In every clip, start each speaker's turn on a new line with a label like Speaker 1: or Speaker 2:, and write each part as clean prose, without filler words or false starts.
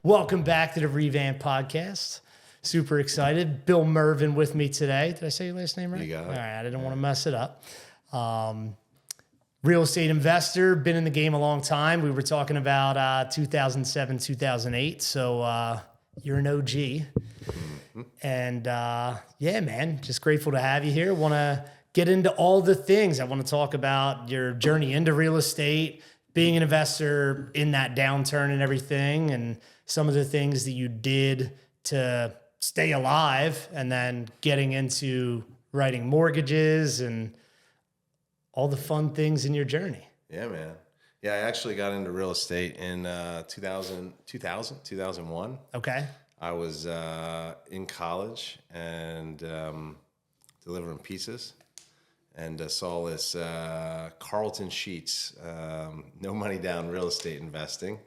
Speaker 1: Welcome back to the Revamp Podcast. Super excited. Bill Mervin with me today. Did I say your last name right?
Speaker 2: You got it.
Speaker 1: All right, I didn't want to mess it up. Real estate investor, been in the game a long time. We were talking about 2007, 2008. So you're an OG.
Speaker 2: Mm-hmm.
Speaker 1: And yeah, man, just grateful to have you here. Want to get into all the things. I want to talk about your journey into real estate, being an investor in that downturn and everything, and some of the things that you did to stay alive, and then getting into writing mortgages and all the fun things in your journey.
Speaker 2: Yeah, man. Yeah, I actually got into real estate in 2001.
Speaker 1: Okay.
Speaker 2: I was in college and delivering pizzas, and saw this Carlton Sheets, no money down real estate investing.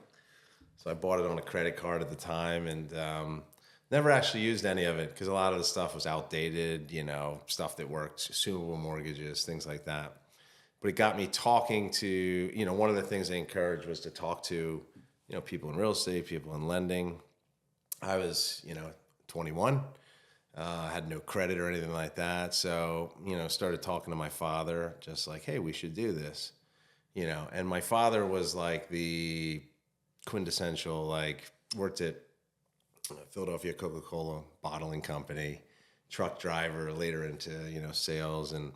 Speaker 2: So I bought it on a credit card at the time, and never actually used any of it because a lot of the stuff was outdated, stuff that worked, assumable mortgages, things like that. But it got me talking to, one of the things I encouraged was to talk to, people in real estate, people in lending. I was, 21. Had no credit or anything like that. So, started talking to my father, just like, hey, we should do this, and my father was like the quintessential, worked at Philadelphia Coca-Cola bottling company, truck driver, later into, sales. And,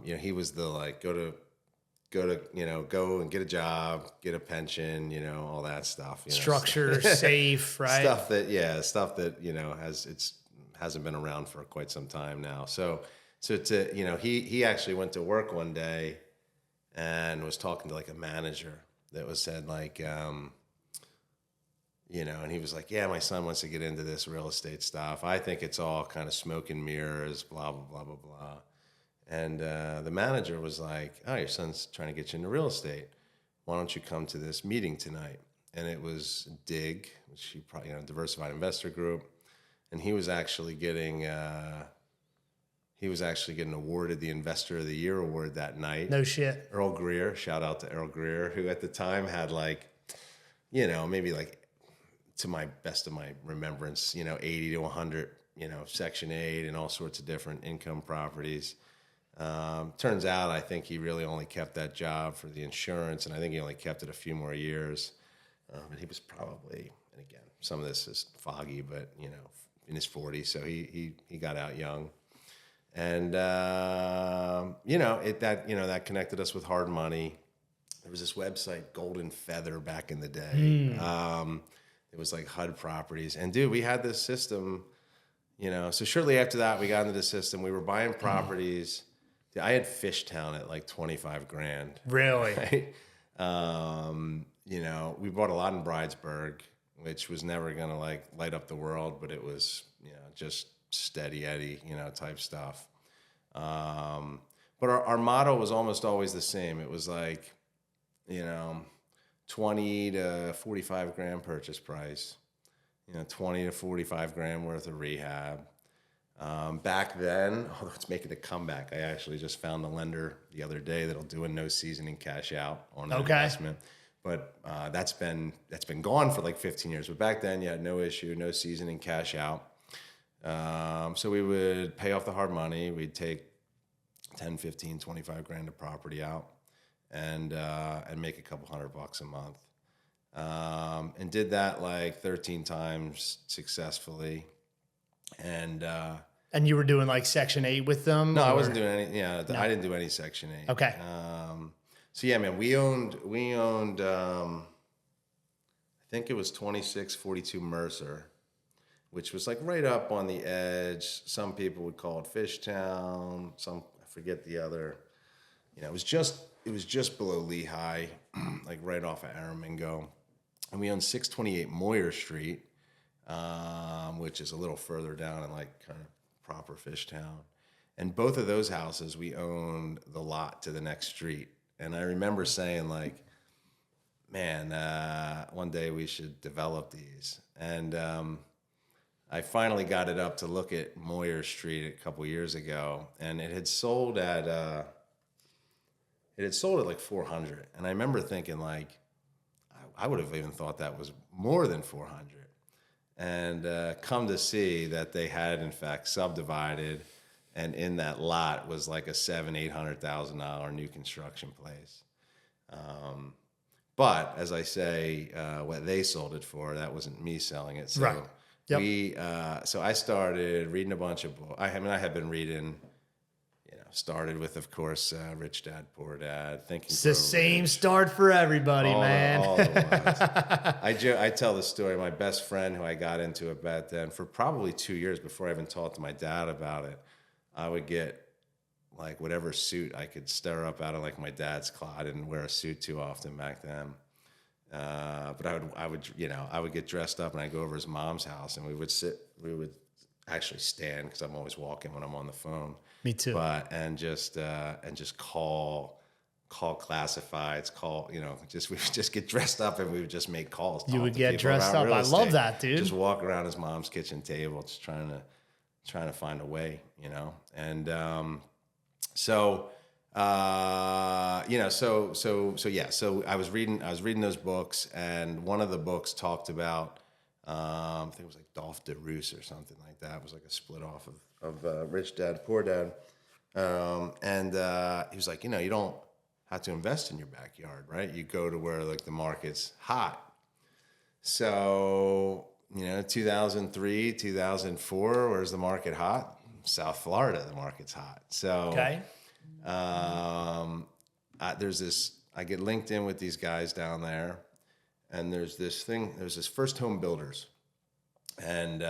Speaker 2: he was the, go and get a job, get a pension, all that stuff.
Speaker 1: Structure, safe, right?
Speaker 2: Stuff that, hasn't been around for quite some time now. So he actually went to work one day and was talking to a manager that was said and he was like, yeah, my son wants to get into this real estate stuff. I think it's all kind of smoke and mirrors, blah, blah, blah, blah, blah. And the manager was like, oh, your son's trying to get you into real estate. Why don't you come to this meeting tonight? And it was DIG, which you probably, Diversified Investor Group. And he was actually getting awarded the Investor of the Year award that night.
Speaker 1: No shit.
Speaker 2: Earl Greer, shout out to Earl Greer, who at the time had maybe to my best of my remembrance, 80 to 100, Section 8 and all sorts of different income properties. Turns out I think he really only kept that job for the insurance, and I think he only kept it a few more years. And he was probably, and again, some of this is foggy, but, in his 40s, so he got out young. And, that connected us with hard money. There was this website, Golden Feather, back in the day. It was like HUD properties. And, dude, we had this system, so shortly after that, we got into the system. We were buying properties. Dude, I had Fishtown at $25,000.
Speaker 1: Really?
Speaker 2: Right? We bought a lot in Bridesburg, which was never going to light up the world, but it was, just steady Eddie, type stuff. But our motto was almost always the same. It was 20 to 45 grand purchase price, 20 to 45 grand worth of rehab. Back then, although it's making a comeback, I actually just found a lender the other day that'll do a no seasoning cash out on an investment. But that's been gone for 15 years. But back then, you had no issue, no seasoning cash out. So we would pay off the hard money. We'd take 10, 15, 25 grand of property out and make a couple $100 a month. And did that 13 times successfly. And
Speaker 1: you were doing Section 8 with them?
Speaker 2: No, I wasn't doing any. Yeah, no. I didn't do any Section 8.
Speaker 1: Okay.
Speaker 2: So yeah, man, we owned. I think it was 2642 Mercer, which was right up on the edge. Some people would call it Fishtown. Some, I forget the other. It was just below Lehigh, right off of Aramingo. And we owned 628 Moyer Street, which is a little further down in kind of proper Fishtown. And both of those houses, we owned the lot to the next street. And I remember saying man, one day we should develop these. And I finally got it up to look at Moyer Street a couple years ago, and it had sold at like 400. And I remember thinking I would have even thought that was more than 400. And come to see that they had in fact subdivided, and in that lot was like a $700,000-800,000 new construction place. But as I say, what they sold it for, that wasn't me selling it. So
Speaker 1: Right. Yep.
Speaker 2: so I started reading a bunch of books. I had been reading. Started with, of course, Rich Dad, Poor Dad, Thinking.
Speaker 1: It's the same start for everybody, man.
Speaker 2: All the ones. I tell the story. My best friend, who I got into it back then, for probably 2 years before I even talked to my dad about it, I would get like whatever suit I could stir up out of like my dad's closet. I didn't wear a suit too often back then. But I would get dressed up and I'd go over his mom's house and we would actually stand, because I'm always walking when I'm on the phone.
Speaker 1: Me too.
Speaker 2: And just call classifieds, we would just get dressed up and we would just make calls.
Speaker 1: You would get dressed up. I love that, dude.
Speaker 2: Just walk around his mom's kitchen table, just trying to find a way, And so I was reading those books, and one of the books talked about, I think it was like Dolph DeRoos or something like that. It was like a split off of Rich Dad, Poor Dad. And he was like, you don't have to invest in your backyard, right? You go to where like the market's hot. So, 2003, 2004, where's the market hot? South Florida, the market's hot. So,
Speaker 1: okay.
Speaker 2: I get linked in with these guys down there, and there's this First Home Builders, and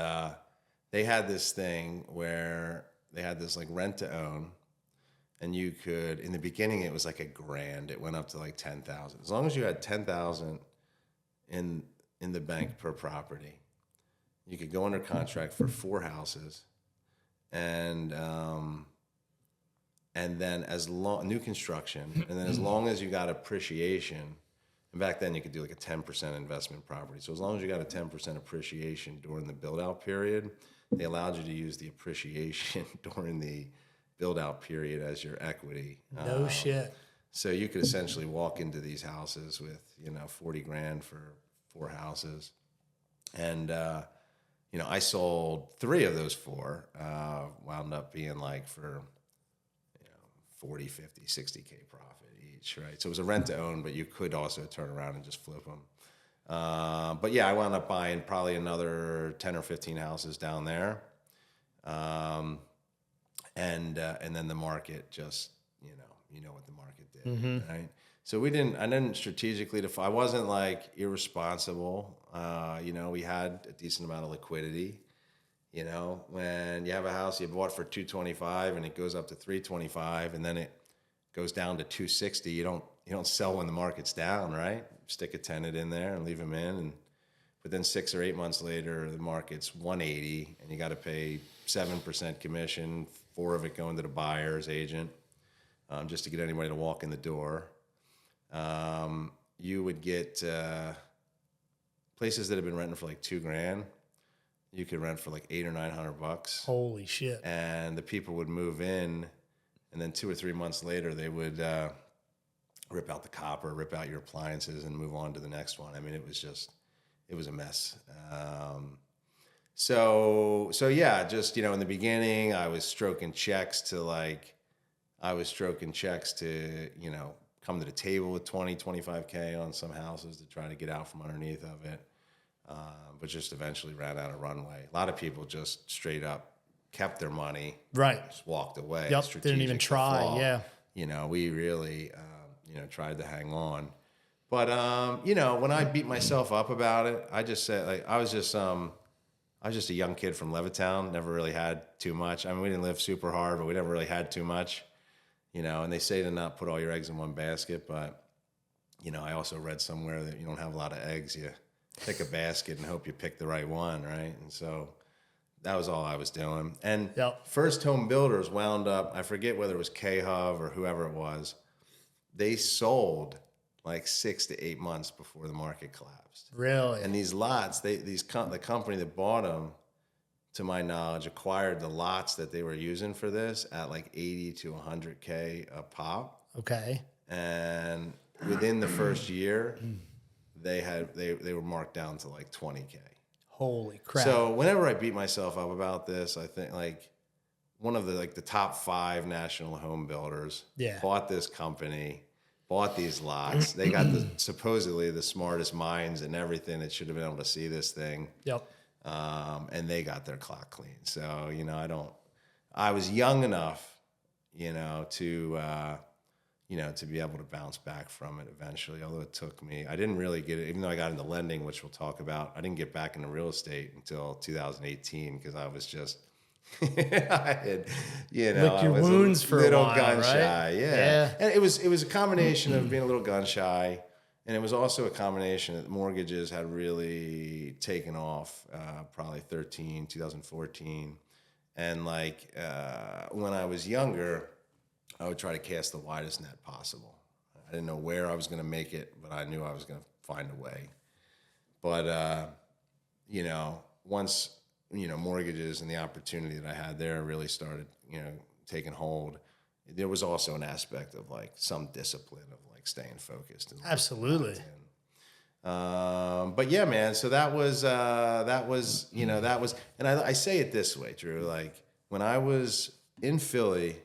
Speaker 2: they had this thing where they had this like rent to own, and you could, in the beginning it was like $1,000. It went up to like 10,000. As long as you had 10,000 in the bank per property, you could go under contract for 4 houses, and then new construction, and then as long as you got appreciation. And back then you could do like a 10% investment property. So as long as you got a 10% appreciation during the build out period, they allowed you to use the appreciation during the build out period as your equity.
Speaker 1: No shit.
Speaker 2: So you could essentially walk into these houses with, $40,000 for 4 houses. And, I sold 3 of those 4, wound up being like for, 40, 50, 60K profit each, right? So it was a rent to own, but you could also turn around and just flip them. But yeah, I wound up buying probably another 10 or 15 houses down there. And then the market just, what the market did, right? So I didn't strategically I wasn't like irresponsible. We had a decent amount of liquidity. When you have a house you bought for $225 and it goes up to $325 and then it goes down to $260, you don't sell when the market's down, right? Stick a tenant in there and leave them in, but then 6 or 8 months later the market's $180 and you got to pay 7% commission, 4 of it going to the buyer's agent, just to get anybody to walk in the door. You would get places that have been renting for like $2,000. You could rent for like $800 or $900.
Speaker 1: Holy shit.
Speaker 2: And the people would move in, and then 2 or 3 months later, they would rip out the copper, rip out your appliances, and move on to the next one. I mean, it was a mess. So yeah, just, in the beginning, I was stroking checks to, come to the table with 20, 25K on some houses to try to get out from underneath of it. But just eventually ran out of runway. A lot of people just straight up kept their money,
Speaker 1: right?
Speaker 2: Just walked away.
Speaker 1: Yep, didn't even try. Yeah,
Speaker 2: we really, tried to hang on. But when I beat myself up about it, I just said I was just a young kid from Levittown. Never really had too much. I mean, we didn't live super hard, but we never really had too much. And they say to not put all your eggs in one basket, but I also read somewhere that you don't have a lot of eggs. You pick a basket and hope you pick the right one, right? And so that was all I was doing. And First Home Builders wound up, I forget whether it was K-Hub or whoever it was, they sold like 6 to 8 months before the market collapsed.
Speaker 1: Really?
Speaker 2: And these lots, the company that bought them, to my knowledge, acquired the lots that they were using for this at like 80 to 100K a pop.
Speaker 1: Okay.
Speaker 2: And within the first year, they were marked down to like 20K.
Speaker 1: Holy crap.
Speaker 2: So whenever I beat myself up about this, I think like one of the top 5 national home builders bought this company, bought these lots. They got supposedly the smartest minds and everything that should have been able to see this thing.
Speaker 1: Yep.
Speaker 2: And they got their clock clean. So, I was young enough, to be able to bounce back from it eventually, although it took me. I didn't really get it, even though I got into lending, which we'll talk about. I didn't get back into real estate until 2018 because I was just, I had,
Speaker 1: lick your
Speaker 2: I was
Speaker 1: wounds
Speaker 2: a
Speaker 1: for a
Speaker 2: little
Speaker 1: while,
Speaker 2: gun
Speaker 1: right?
Speaker 2: shy. Yeah. And it was a combination of being a little gun shy, and it was also a combination that mortgages had really taken off, probably 2014. And when I was younger, I would try to cast the widest net possible. I didn't know where I was going to make it, but I knew I was going to find a way. But, once, mortgages and the opportunity that I had there really started, taking hold, there was also an aspect of some discipline of staying focused. And
Speaker 1: Absolutely.
Speaker 2: But yeah, man, so that was, and I say it this way, Drew, when I was in Philly,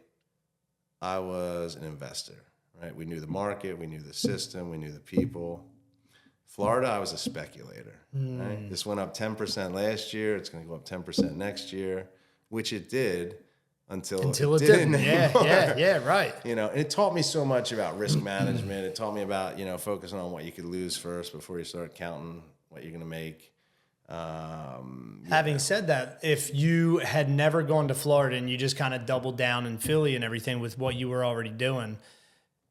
Speaker 2: I was an investor, right? We knew the market, we knew the system, we knew the people. Florida, I was a speculator, right? This went up 10% last year. It's going to go up 10% next year, which it did until it didn't anymore.
Speaker 1: Yeah, right.
Speaker 2: And it taught me so much about risk management. It taught me about, focusing on what you could lose first before you start counting what you're going to make.
Speaker 1: Having said that, if you had never gone to Florida and you just kind of doubled down in Philly and everything with what you were already doing,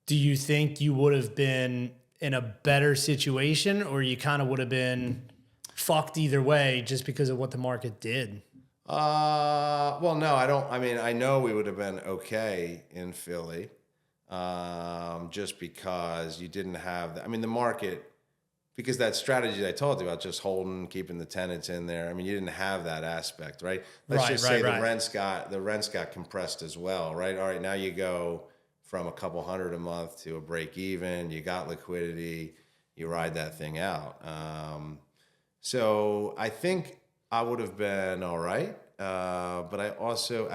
Speaker 1: do you think you would have been in a better situation, or you kind of would have been fucked either way just because of what the market did?
Speaker 2: Well, no, I don't. I mean, I know we would have been okay in Philly, just because you didn't have the market. Because that strategy I told you about, just holding, keeping the tenants in there. I mean, you didn't have that aspect, right? Let's just say the rents got compressed as well, right? All right, now you go from a couple hundred a month to a break even. You got liquidity. You ride that thing out. So I think I would have been all right, but I also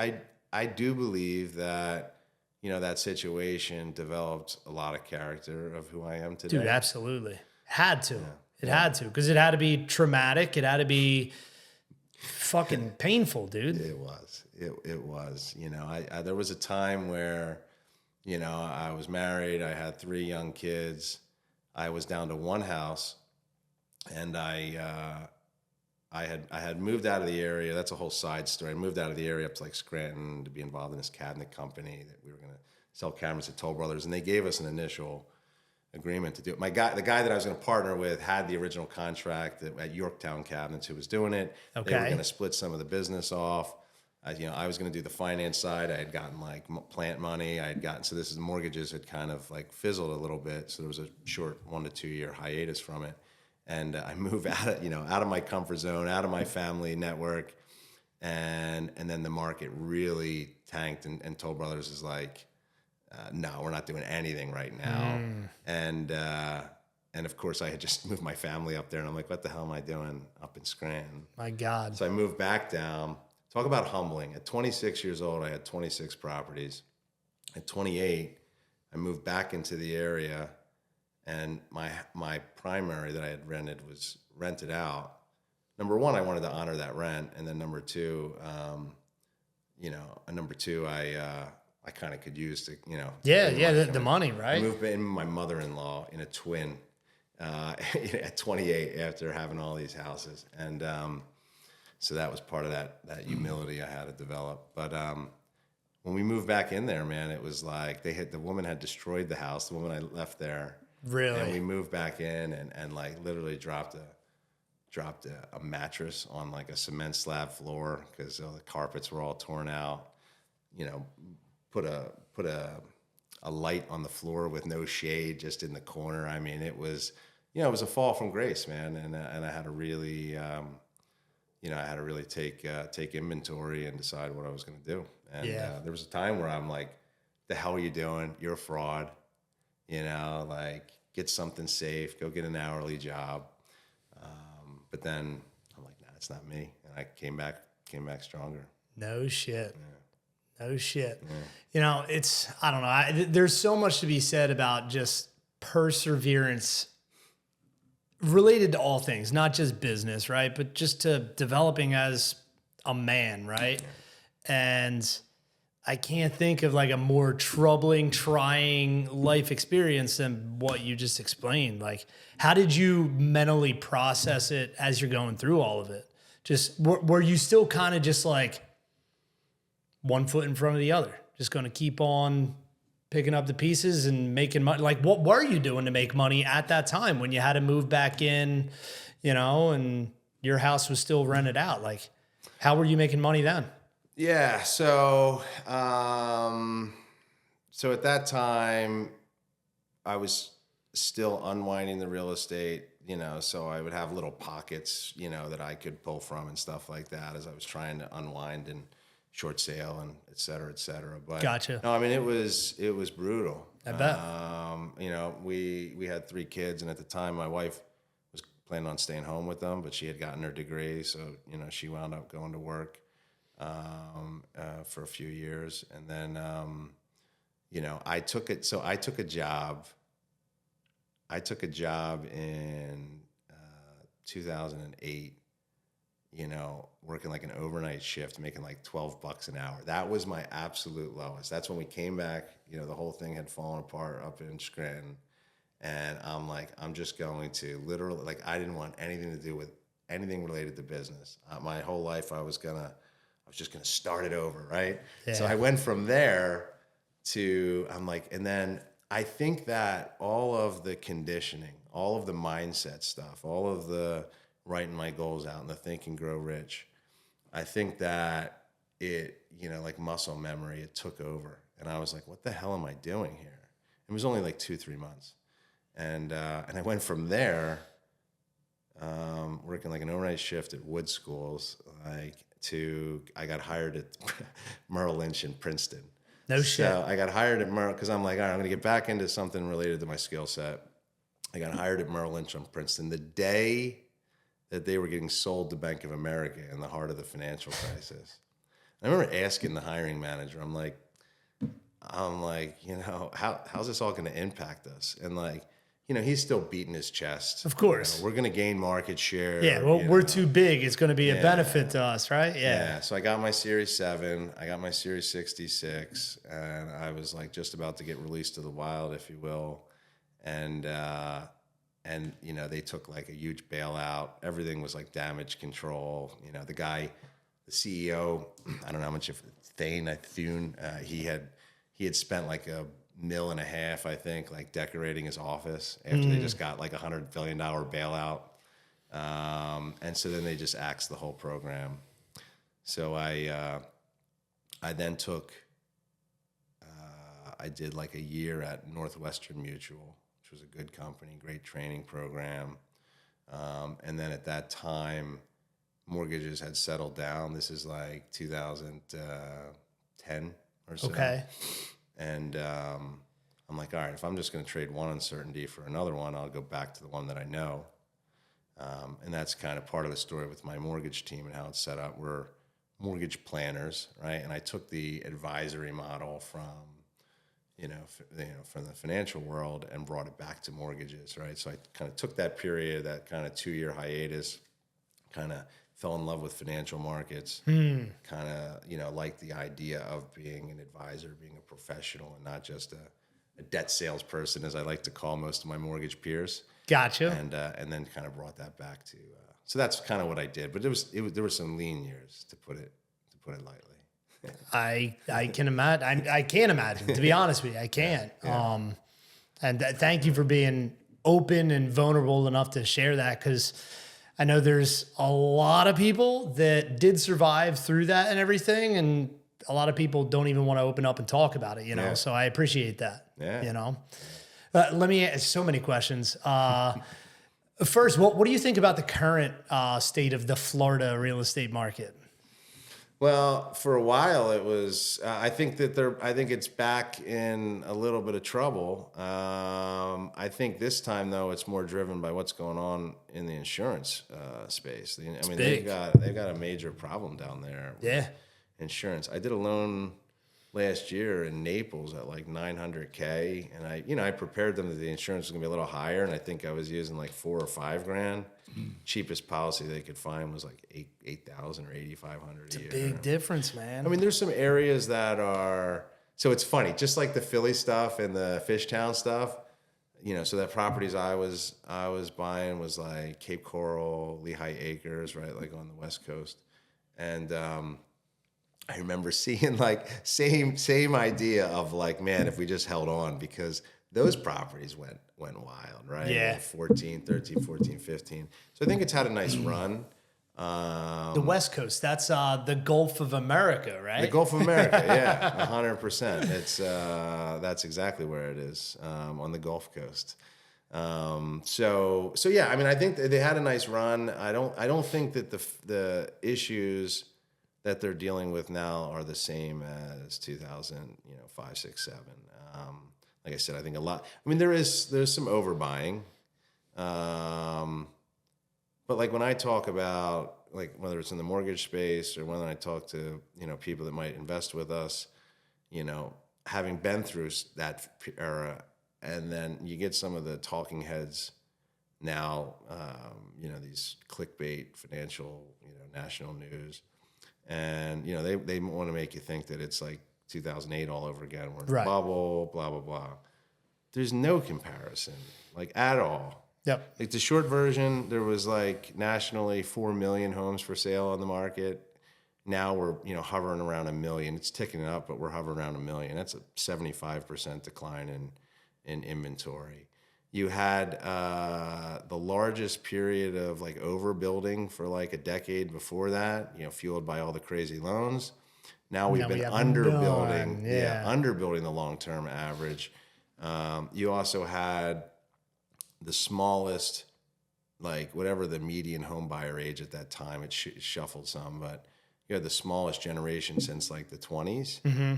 Speaker 2: I do believe that that situation developed a lot of character of who I am today.
Speaker 1: Dude, absolutely. Had to. It had to, because it had to be traumatic. It had to be fucking painful, dude.
Speaker 2: It was. It was. I there was a time where, I was married. I had 3 young kids. I was down to one house, and I had moved out of the area. That's a whole side story. I moved out of the area up to Scranton to be involved in this cabinet company that we were going to sell cabinets to Toll Brothers, and they gave us an initial agreement to do it. The guy that I was going to partner with had the original contract at Yorktown Cabinets, who was doing it.
Speaker 1: Okay.
Speaker 2: They were going to split some of the business off. I was going to do the finance side. I had gotten plant money. So the mortgages had kind of fizzled a little bit. So there was a short 1 to 2 year hiatus from it. And I moved out of my comfort zone, out of my family network. And then the market really tanked, and Toll Brothers is no, we're not doing anything right now. And of course I had just moved my family up there, and I'm like, what the hell am I doing up in Scranton?
Speaker 1: My God.
Speaker 2: So I moved back down. Talk about humbling. At 26 years old, I had 26 properties. At 28, I moved back into the area, and my primary that I had rented was rented out. Number one, I wanted to honor that rent. And then number two, I kind of could use to,
Speaker 1: the money, right?
Speaker 2: I moved in with my mother-in-law in a twin at 28 after having all these houses. And so that was part of that humility I had to develop. But when we moved back in there, man, it was the woman had destroyed the house, the woman I left there.
Speaker 1: Really?
Speaker 2: And we moved back in and literally dropped a mattress on a cement slab floor because the carpets were all torn out. Put a light on the floor with no shade, just in the corner. I mean, it was a fall from grace, man. And I had to really, take inventory and decide what I was going to do. And there was a time where I'm like, the hell are you doing? You're a fraud. get something safe, go get an hourly job. But then I'm like, nah, it's not me. And I came back stronger.
Speaker 1: No shit.
Speaker 2: Yeah.
Speaker 1: No shit.
Speaker 2: Yeah.
Speaker 1: You know, I don't know. There's so much to be said about just perseverance related to all things, not just business, right? But just to developing as a man, right? And I can't think of like a more troubling, trying life experience than what you just explained. Like, how did you mentally process it as you're going through all of it? Just were you still kind of just like one foot in front of the other, just going to keep on picking up the pieces and making money? Like, what were you doing to make money at that time when you had to move back in, you know, and your house was still rented out? Like, how were you making money then?
Speaker 2: Yeah. So at that time I was still unwinding the real estate, you know, so I would have little pockets, you know, that I could pull from and stuff like that as I was trying to unwind and short sale and et cetera, et cetera. But
Speaker 1: Gotcha.
Speaker 2: no, I mean, it was brutal.
Speaker 1: I bet.
Speaker 2: You know, we had 3 kids, and at the time my wife was planning on staying home with them, but she had gotten her degree. So, you know, she wound up going to work for a few years. And then, you know, I took a job in 2008, you know, working like an overnight shift, making like $12 an hour. That was my absolute lowest. That's when we came back, you know, the whole thing had fallen apart up in Scranton. And I'm like, I'm just going to literally, like, I didn't want anything to do with anything related to business. My whole life, I was just gonna start it over, right? Yeah. So I went from there to, I'm like, and then I think that all of the conditioning, all of the mindset stuff, all of the writing my goals out and the Think and Grow Rich, I think that it, you know, like muscle memory, it took over. And I was like, what the hell am I doing here? It was only like 2-3 months. And I went from there, working like an overnight shift at Wood Schools, like, I got hired at Merrill Lynch in Princeton.
Speaker 1: No shit.
Speaker 2: So I got hired at Merrill because I'm like, all right, I'm going to get back into something related to my skill set. I got hired at Merrill Lynch on Princeton the day that they were getting sold to Bank of America in the heart of the financial crisis. I remember asking the hiring manager, I'm like, you know, how's this all going to impact us? And like, you know, he's still beating his chest.
Speaker 1: Of course.
Speaker 2: You know, we're going to gain market share.
Speaker 1: Yeah, well, we're too big. It's going to be a benefit to us, right? Yeah.
Speaker 2: So I got my Series 7. I got my Series 66. And I was like just about to get released to the wild, if you will. And you know, they took like a huge bailout. Everything was like damage control. You know, the CEO, I don't know how much of Thune, he had spent like $1.5 million, I think, like decorating his office after they just got like $100 billion bailout. And so then they just axed the whole program. So I then took, I did like a year at Northwestern Mutual, which was a good company, great training program. And then at that time, mortgages had settled down. This is like 2010 or so.
Speaker 1: Okay.
Speaker 2: And I'm like, all right, if I'm just going to trade one uncertainty for another one, I'll go back to the one that I know. And that's kind of part of the story with my mortgage team and how it's set up. We're mortgage planners, right? And I took the advisory model from the financial world and brought it back to mortgages, right? So I kind of took that period, that kind of 2-year hiatus, kind of fell in love with financial markets, kind of, you know, liked the idea of being an advisor, being a professional, and not just a debt salesperson, as I like to call most of my mortgage peers.
Speaker 1: Gotcha.
Speaker 2: And then kind of brought that back to. So that's kind of what I did. But there were some lean years, to put it lightly.
Speaker 1: I can imagine. I can't imagine, to be honest with you. I can't.
Speaker 2: Yeah.
Speaker 1: And thank you for being open and vulnerable enough to share that, because I know there's a lot of people that did survive through that and everything, and a lot of people don't even want to open up and talk about it, you know? Yeah. So I appreciate that, you know? Let me ask so many questions. First, what do you think about the current state of the Florida real estate market?
Speaker 2: Well, for a while it was. I think it's back in a little bit of trouble. I think this time though, it's more driven by what's going on in the insurance space.
Speaker 1: Big.
Speaker 2: they've got a major problem down there.
Speaker 1: Yeah.
Speaker 2: Insurance. I did a loan last year in Naples at like $900K, and I prepared them that the insurance was gonna be a little higher, and I think I was using like $4,000 or $5,000. Cheapest policy they could find was like $8,000 or $8,500 a year.
Speaker 1: Big difference, man.
Speaker 2: I mean, there's some areas that are, so it's funny, just like the Philly stuff and the Fishtown stuff, so that properties I was buying was like Cape Coral, Lehigh Acres, right, like on the West Coast, and I remember seeing like same idea of like, man, if we just held on, because those properties went wild, right?
Speaker 1: Yeah.
Speaker 2: 14, 13, 14, 15. So I think it's had a nice run.
Speaker 1: The West Coast, that's the Gulf of America, right?
Speaker 2: The Gulf of America, yeah, 100%. It's that's exactly where it is, on the Gulf Coast. So yeah, I mean, I think they had a nice run. I don't think that the issues that they're dealing with now are the same as 2005, 6, 7. Like I said, I think a lot. I mean, there's some overbuying, but like when I talk about, like, whether it's in the mortgage space or when I talk to people that might invest with us, having been through that era, and then you get some of the talking heads now, these clickbait financial, national news, and they want to make you think that it's like 2008 all over again. We're in a bubble, blah, blah, blah. There's no comparison, like, at all.
Speaker 1: Yep.
Speaker 2: Like, the short version, there was like nationally 4 million homes for sale on the market. Now we're, hovering around 1 million. It's ticking up, but we're hovering around 1 million. That's a 75% decline in inventory. You had the largest period of like overbuilding for like a decade before that, fueled by all the crazy loans. Now we've been underbuilding, underbuilding the long-term average. You also had the smallest, like, whatever the median home buyer age at that time, it shuffled some, but you had the smallest generation since like the 20s. Mm-hmm.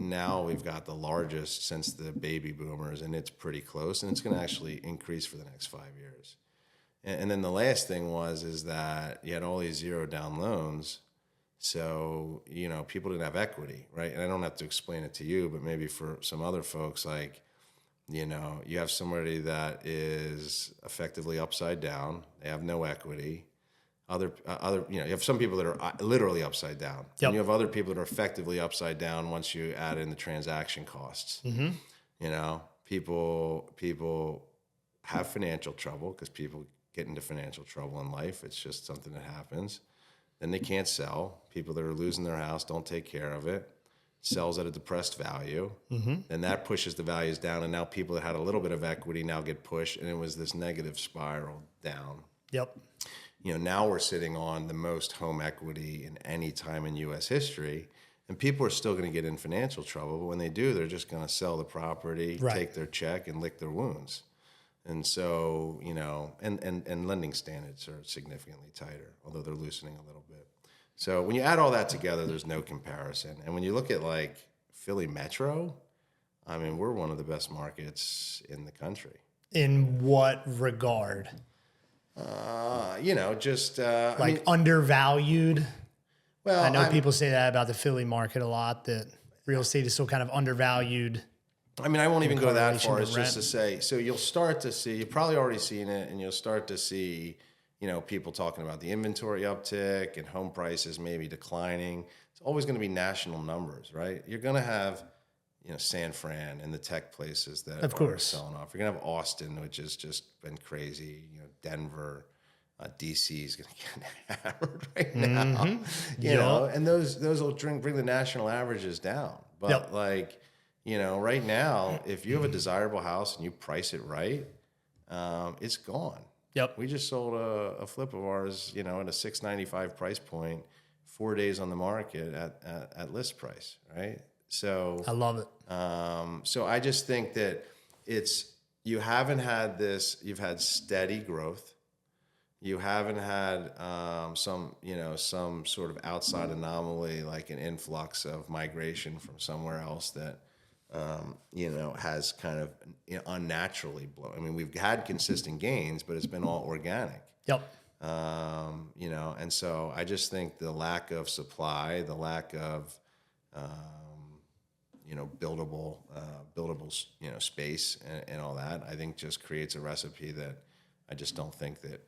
Speaker 2: Now we've got the largest since the baby boomers, and it's pretty close, and it's going to actually increase for the next 5 years. And then the last thing is that you had all these zero down loans. So, people didn't have equity, right? And I don't have to explain it to you, but maybe for some other folks, like, you have somebody that is effectively upside down. They have no equity. You have some people that are literally upside down. Yep. And you have other people that are effectively upside down once you add in the transaction costs. Mm-hmm. People have financial trouble because people get into financial trouble in life. It's just something that happens. Then they can't sell. People that are losing their house don't take care of it. Sells at a depressed value. Mm-hmm. Then that pushes the values down, and now people that had a little bit of equity now get pushed, and it was this negative spiral down.
Speaker 1: Yep.
Speaker 2: Now we're sitting on the most home equity in any time in U.S. history, and people are still going to get in financial trouble, but when they do, they're just going to sell the property, take their check, and lick their wounds. And so, and lending standards are significantly tighter, although they're loosening a little bit. So when you add all that together, there's no comparison. And when you look at like Philly Metro, I mean, we're one of the best markets in the country.
Speaker 1: In what regard? Undervalued. Well, I know people say that about the Philly market a lot, that real estate is still kind of undervalued.
Speaker 2: I mean, I won't even go that far. It's just to say, so you'll start to see, you've probably already seen it, and you'll start to see, people talking about the inventory uptick and home prices maybe declining. It's always going to be national numbers, right? You're going to have, San Fran and the tech places that are selling off. You're going to have Austin, which has just been crazy. Denver, DC is going to get hammered right now. Mm-hmm. And those will bring the national averages down. But right now, if you have a desirable house and you price it right, it's gone.
Speaker 1: Yep.
Speaker 2: We just sold a flip of ours, at a $695 price point, 4 days on the market at list price, right? So
Speaker 1: I love it.
Speaker 2: So I just think that you haven't had this. You've had steady growth. you haven't had some sort of outside anomaly, like an influx of migration from somewhere else that has kind of unnaturally blown. I mean, we've had consistent gains, but it's been all organic.
Speaker 1: Yep.
Speaker 2: And so I just think the lack of supply, the lack of buildable space and all that, I think just creates a recipe that I just don't think that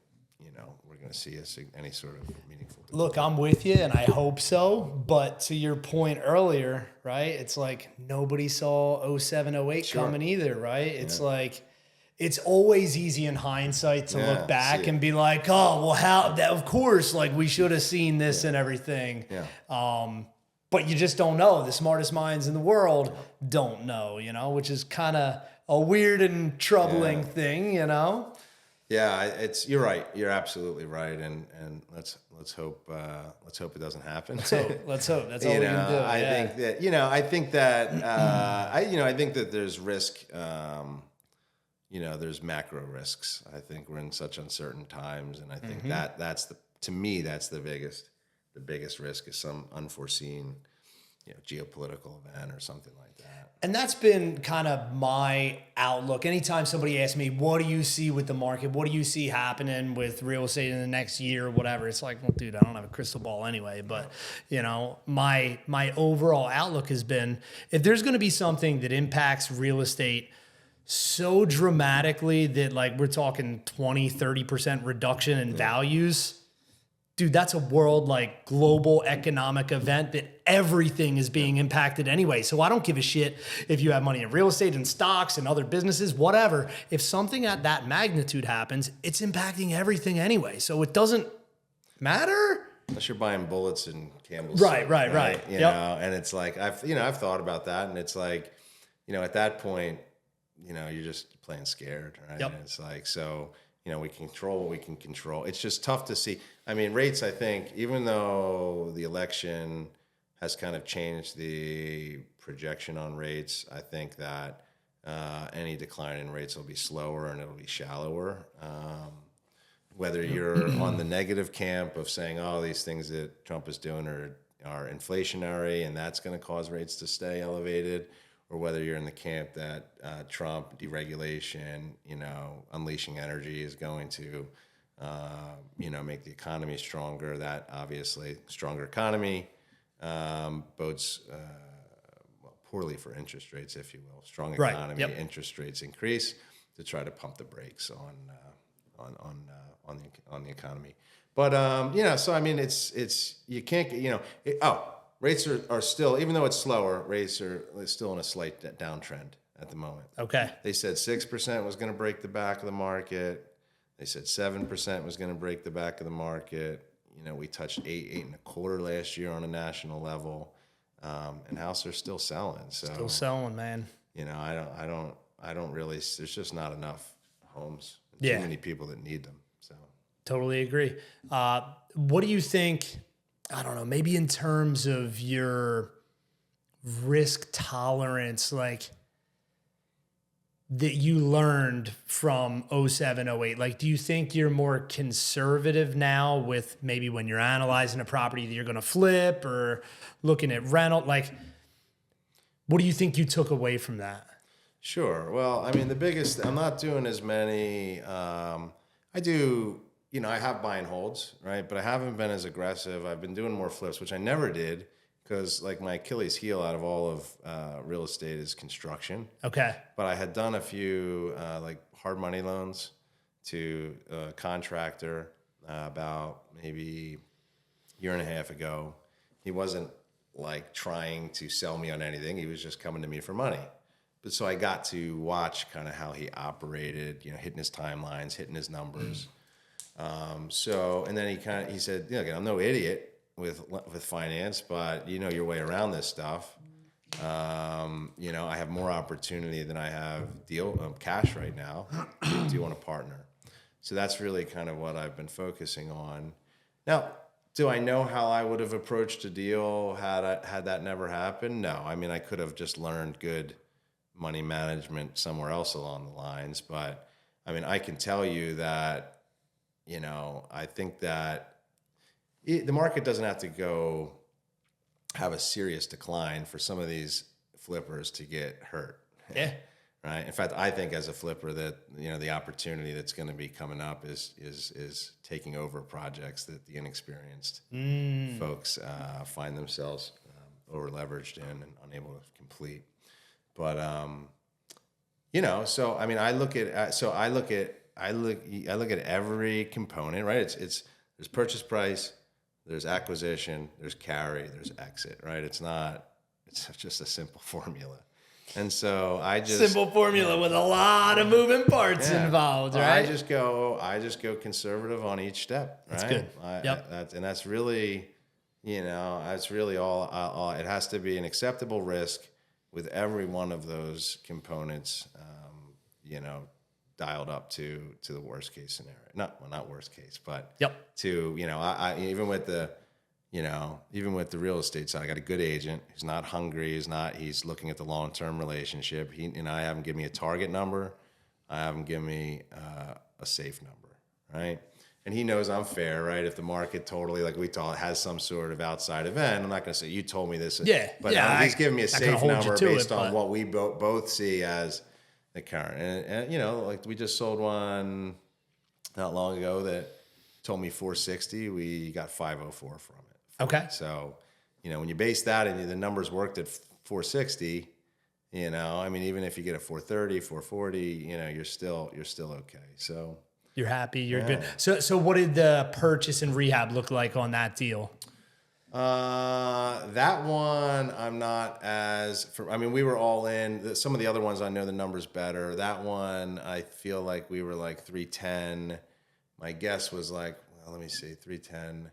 Speaker 2: we're going to see any sort of meaningful development.
Speaker 1: Look, I'm with you, and I hope so. But to your point earlier, right? It's like nobody saw 07, 08 coming either, right? It's like it's always easy in hindsight to look back and be like, oh, well, of course, like we should have seen this and everything. Yeah. But you just don't know. The smartest minds in the world don't know, which is kind of a weird and troubling thing,
Speaker 2: Yeah, you're right. You're absolutely right, and let's hope it doesn't happen.
Speaker 1: Let's hope. That's all we can do.
Speaker 2: I think that there's risk. There's macro risks. I think we're in such uncertain times, and I think that's the biggest risk is some unforeseen, geopolitical event or something like that.
Speaker 1: And that's been kind of my outlook. Anytime somebody asks me, what do you see with the market? What do you see happening with real estate in the next year or whatever? It's like, well, dude, I don't have a crystal ball anyway. But, my overall outlook has been, if there's going to be something that impacts real estate so dramatically that like we're talking 20, 30% reduction in values, dude, that's a world like global economic event that everything is being impacted anyway. So I don't give a shit if you have money in real estate and stocks and other businesses, whatever. If something at that magnitude happens, it's impacting everything anyway. So it doesn't matter.
Speaker 2: Unless you're buying bullets and Campbell's.
Speaker 1: Right.
Speaker 2: You know, and it's like, I've thought about that, and it's like, at that point, you're just playing scared, right? Yep. And it's like, so, we can control what we can control. It's just tough to see. I mean, rates, I think, even though the election has kind of changed the projection on rates, I think that any decline in rates will be slower and it'll be shallower. Whether you're on the negative camp of saying, oh, these things that Trump is doing are inflationary and that's going to cause rates to stay elevated, or whether you're in the camp that Trump, deregulation, unleashing energy is going to, make the economy stronger. That obviously stronger economy bodes poorly for interest rates, if you will. Strong economy, interest rates increase to try to pump the brakes on the economy. But so I mean, it's you can't rates are still, even though it's slower, rates are still in a slight downtrend at the moment. Okay. They said 6% was going to break the back of the market. They said 7% was going to break the back of the market. We touched 8.25 last year on a national level, and houses are still selling. So
Speaker 1: still selling, man.
Speaker 2: I don't really. There's just not enough homes. Too many people that need them. So
Speaker 1: totally agree. What do you think? I don't know, maybe in terms of your risk tolerance, like that you learned from 07, 08, like, do you think you're more conservative now with maybe when you're analyzing a property that you're going to flip or looking at rental? Like, what do you think you took away from that?
Speaker 2: Sure. Well, I mean, I'm not doing as many, I do, I have buy and holds, right? But I haven't been as aggressive. I've been doing more flips, which I never did because like my Achilles heel out of all of real estate is construction. Okay. But I had done a few like hard money loans to a contractor about maybe a year and a half ago. He wasn't like trying to sell me on anything. He was just coming to me for money. But so I got to watch kind of how he operated, hitting his timelines, hitting his numbers. And then he said, I'm no idiot with finance, but your way around this stuff. I have more opportunity than I have cash right now. Do you want to partner? So that's really kind of what I've been focusing on. Now, do I know how I would have approached a deal had that never happened? No. I mean, I could have just learned good money management somewhere else along the lines, but I mean, I can tell you that I think that the market doesn't have to have a serious decline for some of these flippers to get hurt.
Speaker 1: Yeah.
Speaker 2: Right. In fact, I think as a flipper that, the opportunity that's going to be coming up is taking over projects that the inexperienced folks find themselves over leveraged in and unable to complete. But, so, I mean, I look at every component, right? There's purchase price, there's acquisition, there's carry, there's exit, right? It's just a simple formula. And so
Speaker 1: simple formula with a lot of moving parts involved, right?
Speaker 2: I just go conservative on each step. Right?
Speaker 1: That's good.
Speaker 2: That's really, that's really all. It has to be an acceptable risk with every one of those components, dialed up to the worst case scenario. Not worst case, but to, even with the real estate side, I got a good agent who's not hungry, he's looking at the long-term relationship. I have him give me a target number. I have him give me a safe number, right? And he knows I'm fair, right? If the market totally, like we thought, has some sort of outside event, I'm not going to say, you told me this. But he's giving me a safe number based on what we both see as the current. And like we just sold one not long ago that told me 460. We got 504 from it.
Speaker 1: Okay.
Speaker 2: So, when you base that and the numbers worked at 460, I mean, even if you get a 430, 440, you're still okay. So
Speaker 1: you're happy, you're good. So what did the purchase and rehab look like on that deal?
Speaker 2: That one, I'm not we were all in. Some of the other ones, I know the numbers better. That one, I feel like we were like 310. My guess was like, let me see, 310.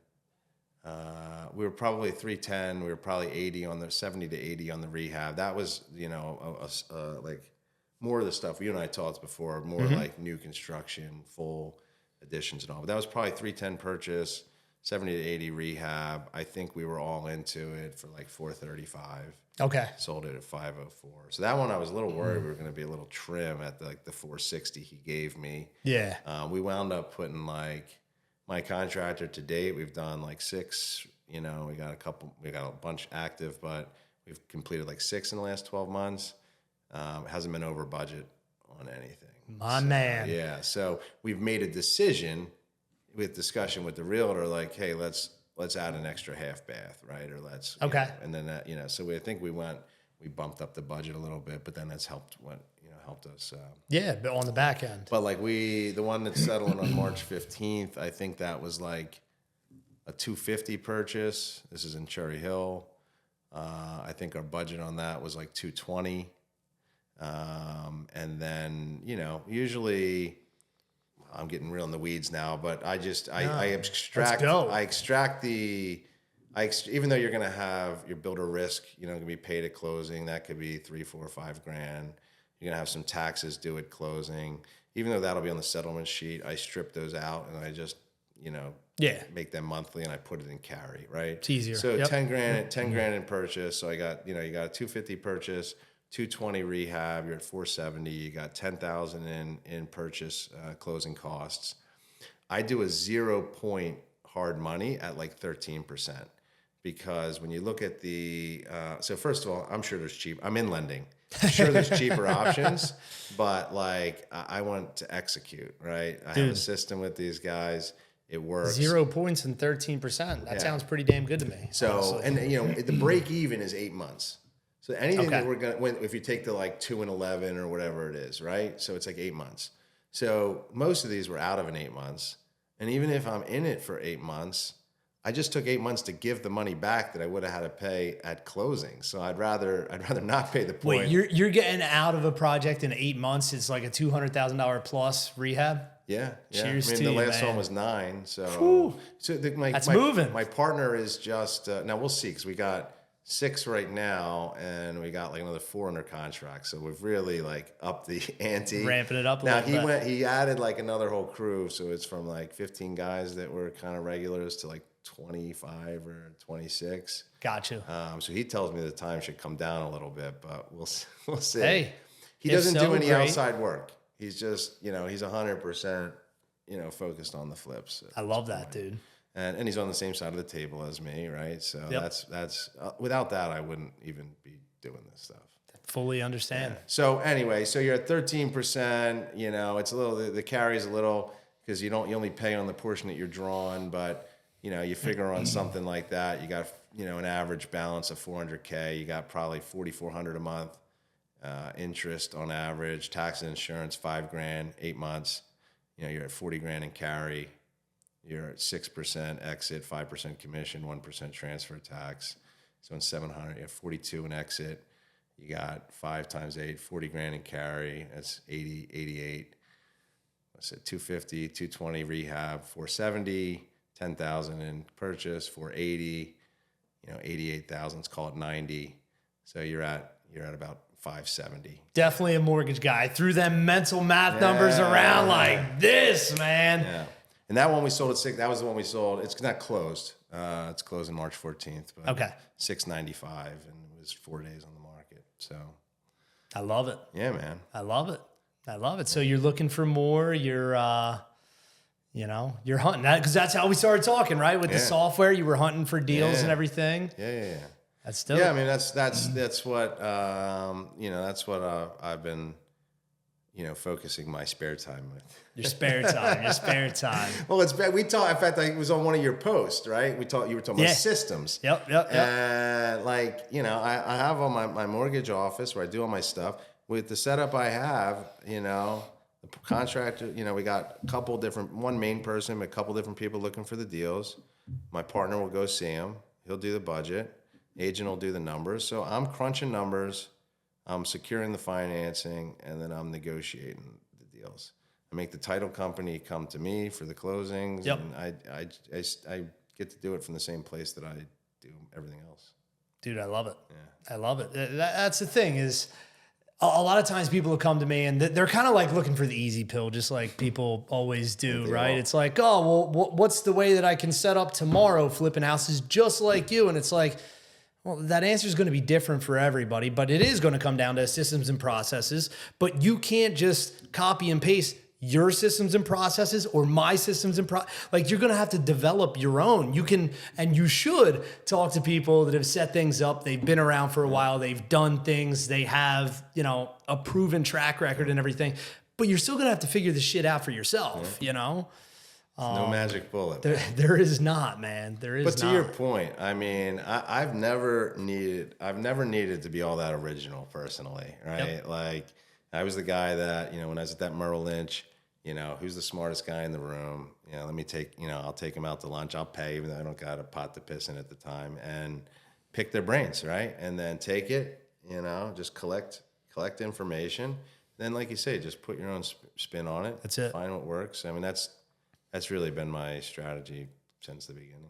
Speaker 2: We were probably 310. We were probably 70 to 80 on the rehab. That was, like more of the stuff you and I talked before, more like new construction, full additions and all. But that was probably 310 purchase, 70 to 80 rehab. I think we were all into it for like 435.
Speaker 1: Okay.
Speaker 2: Sold it at 504. So that one I was a little worried we were going to be a little trim at the 460 he gave me.
Speaker 1: Yeah.
Speaker 2: We wound up putting my contractor to date, we've done like 6, we got a bunch active, but we've completed like 6 in the last 12 months. It hasn't been over budget on anything.
Speaker 1: My man.
Speaker 2: Yeah. So we've made a decision with discussion with the realtor, like, hey, let's add an extra half bath, right? Or
Speaker 1: okay.
Speaker 2: And then that, so I think we bumped up the budget a little bit, but then that's helped us.
Speaker 1: But on the back end.
Speaker 2: But like the one that's settling on March 15th, I think that was like a 250 purchase. This is in Cherry Hill. I think our budget on that was like 220. And then, usually I'm getting real in the weeds now, but I extract even though you're going to have your builder risk, going to be paid at closing. That could be $3, $4, $5 grand. You're going to have some taxes due at closing. Even though that'll be on the settlement sheet, I strip those out and I just, make them monthly and I put it in carry, right?
Speaker 1: It's easier.
Speaker 2: So 10 grand in purchase. So I got, you got a 250 purchase, 220 rehab, you're at 470. You got 10,000 in purchase closing costs. I do a 0 point hard money at like 13%. Because when you look at so first of all, I'm sure I'm in lending. I'm sure there's cheaper options, but like I want to execute, right? I have a system with these guys. It works.
Speaker 1: 0 points and 13%. That sounds pretty damn good to me.
Speaker 2: So, honestly. And the break even is 8 months. So anything that we're if you take the like 2 and 11 or whatever it is, right? So it's like 8 months. So most of these were out of in 8 months. And even if I'm in it for 8 months, I just took 8 months to give the money back that I would have had to pay at closing. So I'd rather not pay the point.
Speaker 1: Wait, you're getting out of a project in 8 months. It's like a $200,000 plus rehab.
Speaker 2: Yeah.
Speaker 1: Cheers
Speaker 2: I mean,
Speaker 1: to
Speaker 2: the
Speaker 1: you,
Speaker 2: last
Speaker 1: man.
Speaker 2: one was 9. So,
Speaker 1: Whew.
Speaker 2: That's
Speaker 1: moving.
Speaker 2: My partner is just now we'll see because we got 6 right now and we got like another 4 under contract. So we've really like upped the ante,
Speaker 1: ramping it up a
Speaker 2: now
Speaker 1: little bit.
Speaker 2: He added like another whole crew. So it's from like 15 guys that were kind of regulars to like 25 or 26.
Speaker 1: Gotcha.
Speaker 2: So he tells me the time should come down a little bit, but we'll see.
Speaker 1: Hey,
Speaker 2: he doesn't do any outside work. He's just, he's 100% focused on the flips.
Speaker 1: I love that, dude.
Speaker 2: And he's on the same side of the table as me, right? So that's without that, I wouldn't even be doing this stuff.
Speaker 1: Fully understand.
Speaker 2: Yeah. So anyway, so you're at 13%. It's a little, the carry is a little, because you only pay on the portion that you're drawing, but you figure on something like that, you got an average balance of $400K, you got probably $4,400 a month interest on average, tax and insurance $5,000, 8 months. You're at $40,000 in carry. You're at 6% exit, 5% commission, 1% transfer tax. So in 700, you have 42 in exit. You got 5 times 8, $40,000 in carry. That's 80, 88. I said 250, 220 rehab, 470, 10,000 in purchase, 480. 88,000. Let's call it 90. So you're at about 570.
Speaker 1: Definitely a mortgage guy. Threw them mental math numbers around like this, man.
Speaker 2: Yeah. And that one we sold at 6. That was the one we sold. It's not closed. It's closing March 14th. But
Speaker 1: okay.
Speaker 2: 695, and it was 4 days on the market. So
Speaker 1: I love it.
Speaker 2: Yeah, man.
Speaker 1: I love it. So you're looking for more. You're hunting that, because that's how we started talking, right? With the software, you were hunting for deals and everything.
Speaker 2: Yeah.
Speaker 1: That's still.
Speaker 2: Yeah, I mean that's what that's what I've been focusing my spare time with.
Speaker 1: Your spare time.
Speaker 2: Well, we talked. In fact, it was on one of your posts, right? You were talking about systems.
Speaker 1: Yep.
Speaker 2: And I have on my mortgage office where I do all my stuff. With the setup I have, the contractor, we got a couple different, one main person, a couple different people looking for the deals. My partner will go see him. He'll do the budget. Agent will do the numbers. So I'm crunching numbers. I'm securing the financing, and then I'm negotiating the deals. I make the title company come to me for the closings, and I get to do it from the same place that I do everything else.
Speaker 1: Dude, I love it.
Speaker 2: Yeah.
Speaker 1: I love it. That's the thing is, a lot of times people will come to me and they're kind of like looking for the easy pill, just like people always do, right? It's like, oh, well, what's the way that I can set up tomorrow flipping houses just like you? And it's like, well, that answer is going to be different for everybody, but it is going to come down to systems and processes. But you can't just copy and paste your systems and processes or my systems and you're going to have to develop your own. You can, and you should talk to people that have set things up. They've been around for a while. They've done things. They have, a proven track record and everything, but you're still going to have to figure this shit out for yourself,
Speaker 2: No magic bullet.
Speaker 1: There is not, man. There is not.
Speaker 2: But to your point, I mean, I've never needed to be all that original personally, right? Yep. Like I was the guy that, when I was at that Merrill Lynch, who's the smartest guy in the room? Let me take, I'll take him out to lunch. I'll pay, even though I don't got a pot to piss in at the time, and pick their brains, right? And then take it, just collect information. Then, like you say, just put your own spin on it.
Speaker 1: That's it.
Speaker 2: Find what works. I mean, that's really been my strategy since the beginning.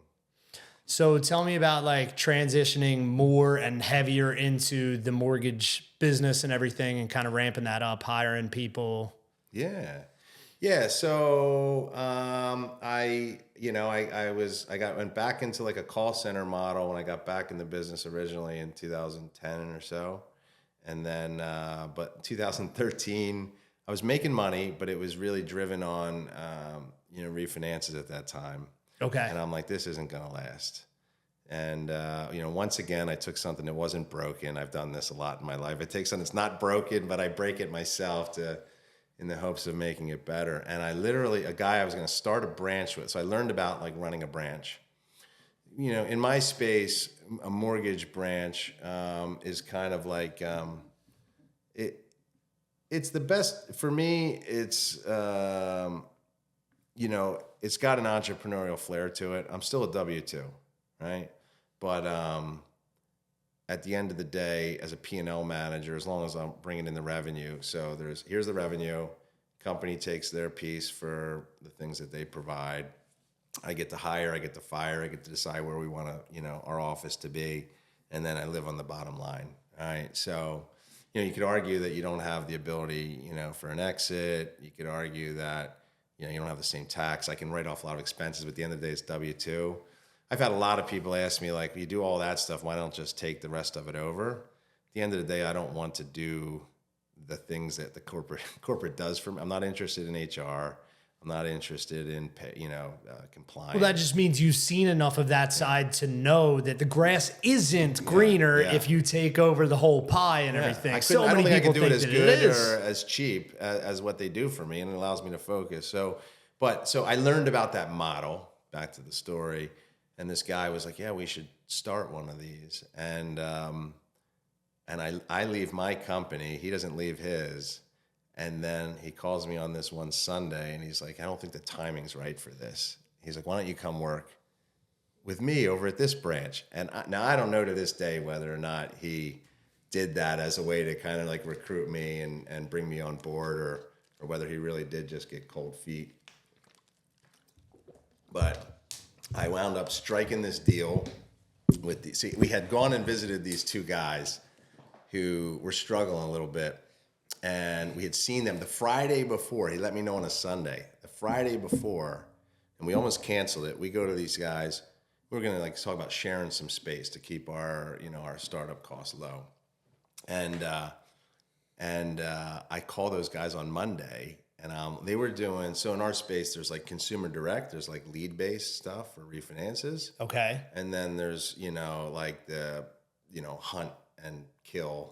Speaker 1: So tell me about transitioning more and heavier into the mortgage business and everything, and kind of ramping that up, hiring people.
Speaker 2: Yeah. So I went back into a call center model when I got back in the business originally in 2010 or so, and then but 2013 I was making money, but it was really driven on refinances at that time.
Speaker 1: Okay.
Speaker 2: And I'm like, this isn't gonna last. And once again, I took something that wasn't broken. I've done this a lot in my life. I take something that's not broken, but I break it myself in the hopes of making it better. And I literally, a guy I was going to start a branch with. So I learned about running a branch. In my space, a mortgage branch is kind of it's the best for me. It's it's got an entrepreneurial flair to it. I'm still a W-2, right? But at the end of the day, as a P&L manager, as long as I'm bringing in the revenue, so here's the revenue, company takes their piece for the things that they provide. I get to hire, I get to fire, I get to decide where we want to, our office to be, and then I live on the bottom line, right? So, you could argue that you don't have the ability, for an exit. You could argue that, you don't have the same tax. I can write off a lot of expenses, but at the end of the day, it's W-2. I've had a lot of people ask me, you do all that stuff, why don't just take the rest of it over? At the end of the day, I don't want to do the things that the corporate does for me. I'm not interested in HR. I'm not interested in, complying.
Speaker 1: Well, that just means you've seen enough of that side to know that the grass isn't greener if you take over the whole pie and everything.
Speaker 2: I
Speaker 1: So
Speaker 2: don't
Speaker 1: many
Speaker 2: think I
Speaker 1: people
Speaker 2: could do it
Speaker 1: think
Speaker 2: as
Speaker 1: that
Speaker 2: good
Speaker 1: it is.
Speaker 2: or as cheap as what they do for me, and it allows me to focus. So I learned about that model, back to the story, and this guy was like, yeah, we should start one of these. And I leave my company, he doesn't leave his. And then he calls me on this one Sunday, and he's like, I don't think the timing's right for this. He's like, why don't you come work with me over at this branch? And now I don't know to this day whether or not he did that as a way to kind of like recruit me and bring me on board, or whether he really did just get cold feet. But I wound up striking this deal with we had gone and visited these two guys who were struggling a little bit. And we had seen them the Friday before. He let me know on a Sunday. The Friday before, and we almost canceled it. We go to these guys. We're going to like talk about sharing some space to keep our startup costs low. And I call those guys on Monday, and they were doing, so in our space, there's like consumer direct, there's like lead-based stuff for refinances.
Speaker 1: Okay.
Speaker 2: And then there's, like the, hunt and kill,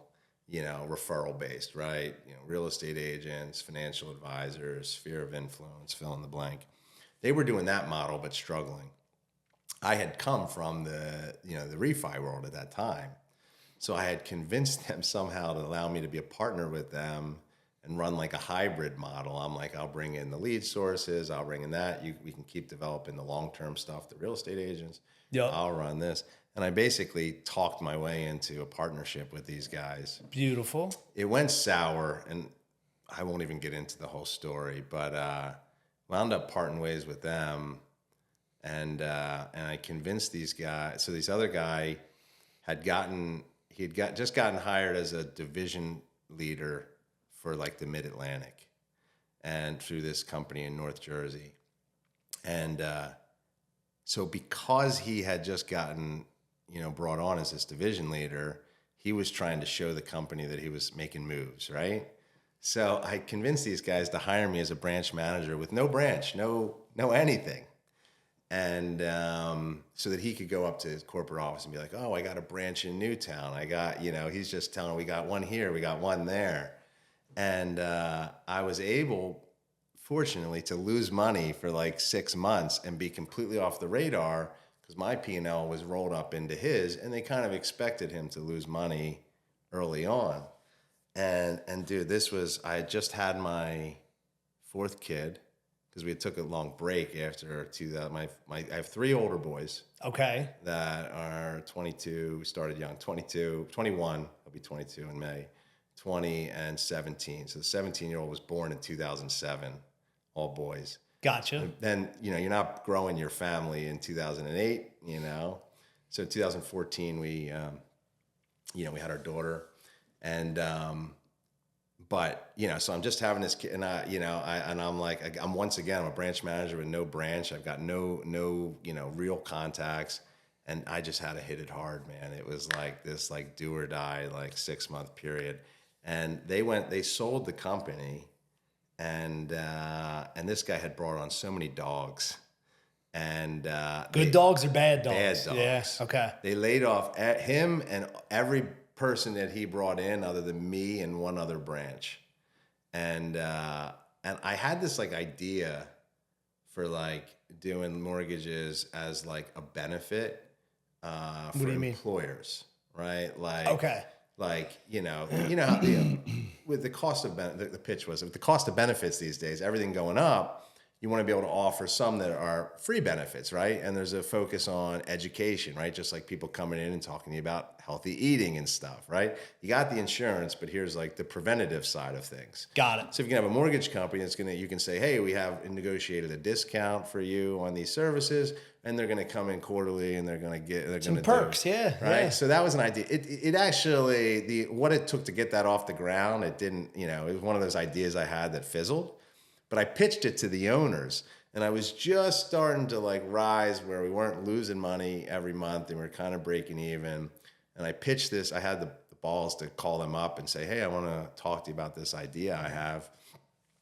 Speaker 2: referral based, right? Real estate agents, financial advisors, sphere of influence, fill in the blank. They were doing that model, but struggling. I had come from the refi world at that time. So I had convinced them somehow to allow me to be a partner with them and run like a hybrid model. I'm like, I'll bring in the lead sources, I'll bring in that. We can keep developing the long-term stuff, the real estate agents.
Speaker 1: Yep.
Speaker 2: I'll run this. And I basically talked my way into a partnership with these guys.
Speaker 1: Beautiful.
Speaker 2: It went sour, and I won't even get into the whole story, but wound up parting ways with them. And I convinced these guys. So this other guy just gotten hired as a division leader for like the Mid-Atlantic, and through this company in North Jersey. And so because he had just gotten brought on as this division leader, he was trying to show the company that he was making moves, right? So I convinced these guys to hire me as a branch manager with no branch, no anything. And so that he could go up to his corporate office and be like, oh, I got a branch in Newtown. I got, he's just telling, we got one here, we got one there. And I was able, fortunately, to lose money for like 6 months and be completely off the radar, because my P&L was rolled up into his, and they kind of expected him to lose money early on. And dude, I had just had my 4th kid, because we took a long break after 2000. I have 3 older boys.
Speaker 1: Okay.
Speaker 2: That are 22. We started young. 22, 21. I'll be 22 in May. 20 and 17. So the 17-year-old was born in 2007. All boys.
Speaker 1: Gotcha.
Speaker 2: And then you're not growing your family in 2008. So 2014 we had our daughter, and but so I'm just having this kid, and I'm like, I'm once again, I'm a branch manager with no branch. I've got no real contacts, and I just had to hit it hard, man. It was like this like do or die like 6-month period, and they sold the company, and this guy had brought on so many dogs, and
Speaker 1: good dogs or bad dogs?
Speaker 2: Bad dogs.
Speaker 1: Yeah. Okay.
Speaker 2: They laid off him and every person that he brought in other than me and one other branch. And I had this like idea for like doing mortgages as like a benefit for employers, right? Like,
Speaker 1: okay.
Speaker 2: Like, with the cost of the pitch was, with the cost of benefits these days, everything going up, you want to be able to offer some that are free benefits, right? And there's a focus on education, right? Just like people coming in and talking to you about healthy eating and stuff, right? You got the insurance, but here's like the preventative side of things.
Speaker 1: Got it.
Speaker 2: So if you can have a mortgage company you can say, hey, we have negotiated a discount for you on these services, and they're going to come in quarterly, and they're going to get some
Speaker 1: perks, yeah,
Speaker 2: right.
Speaker 1: Yeah.
Speaker 2: So that was an idea. It actually what it took to get that off the ground. It didn't, it was one of those ideas I had that fizzled. But I pitched it to the owners, and I was just starting to like rise where we weren't losing money every month, and we were kind of breaking even. And I pitched this. I had the balls to call them up and say, hey, I want to talk to you about this idea I have.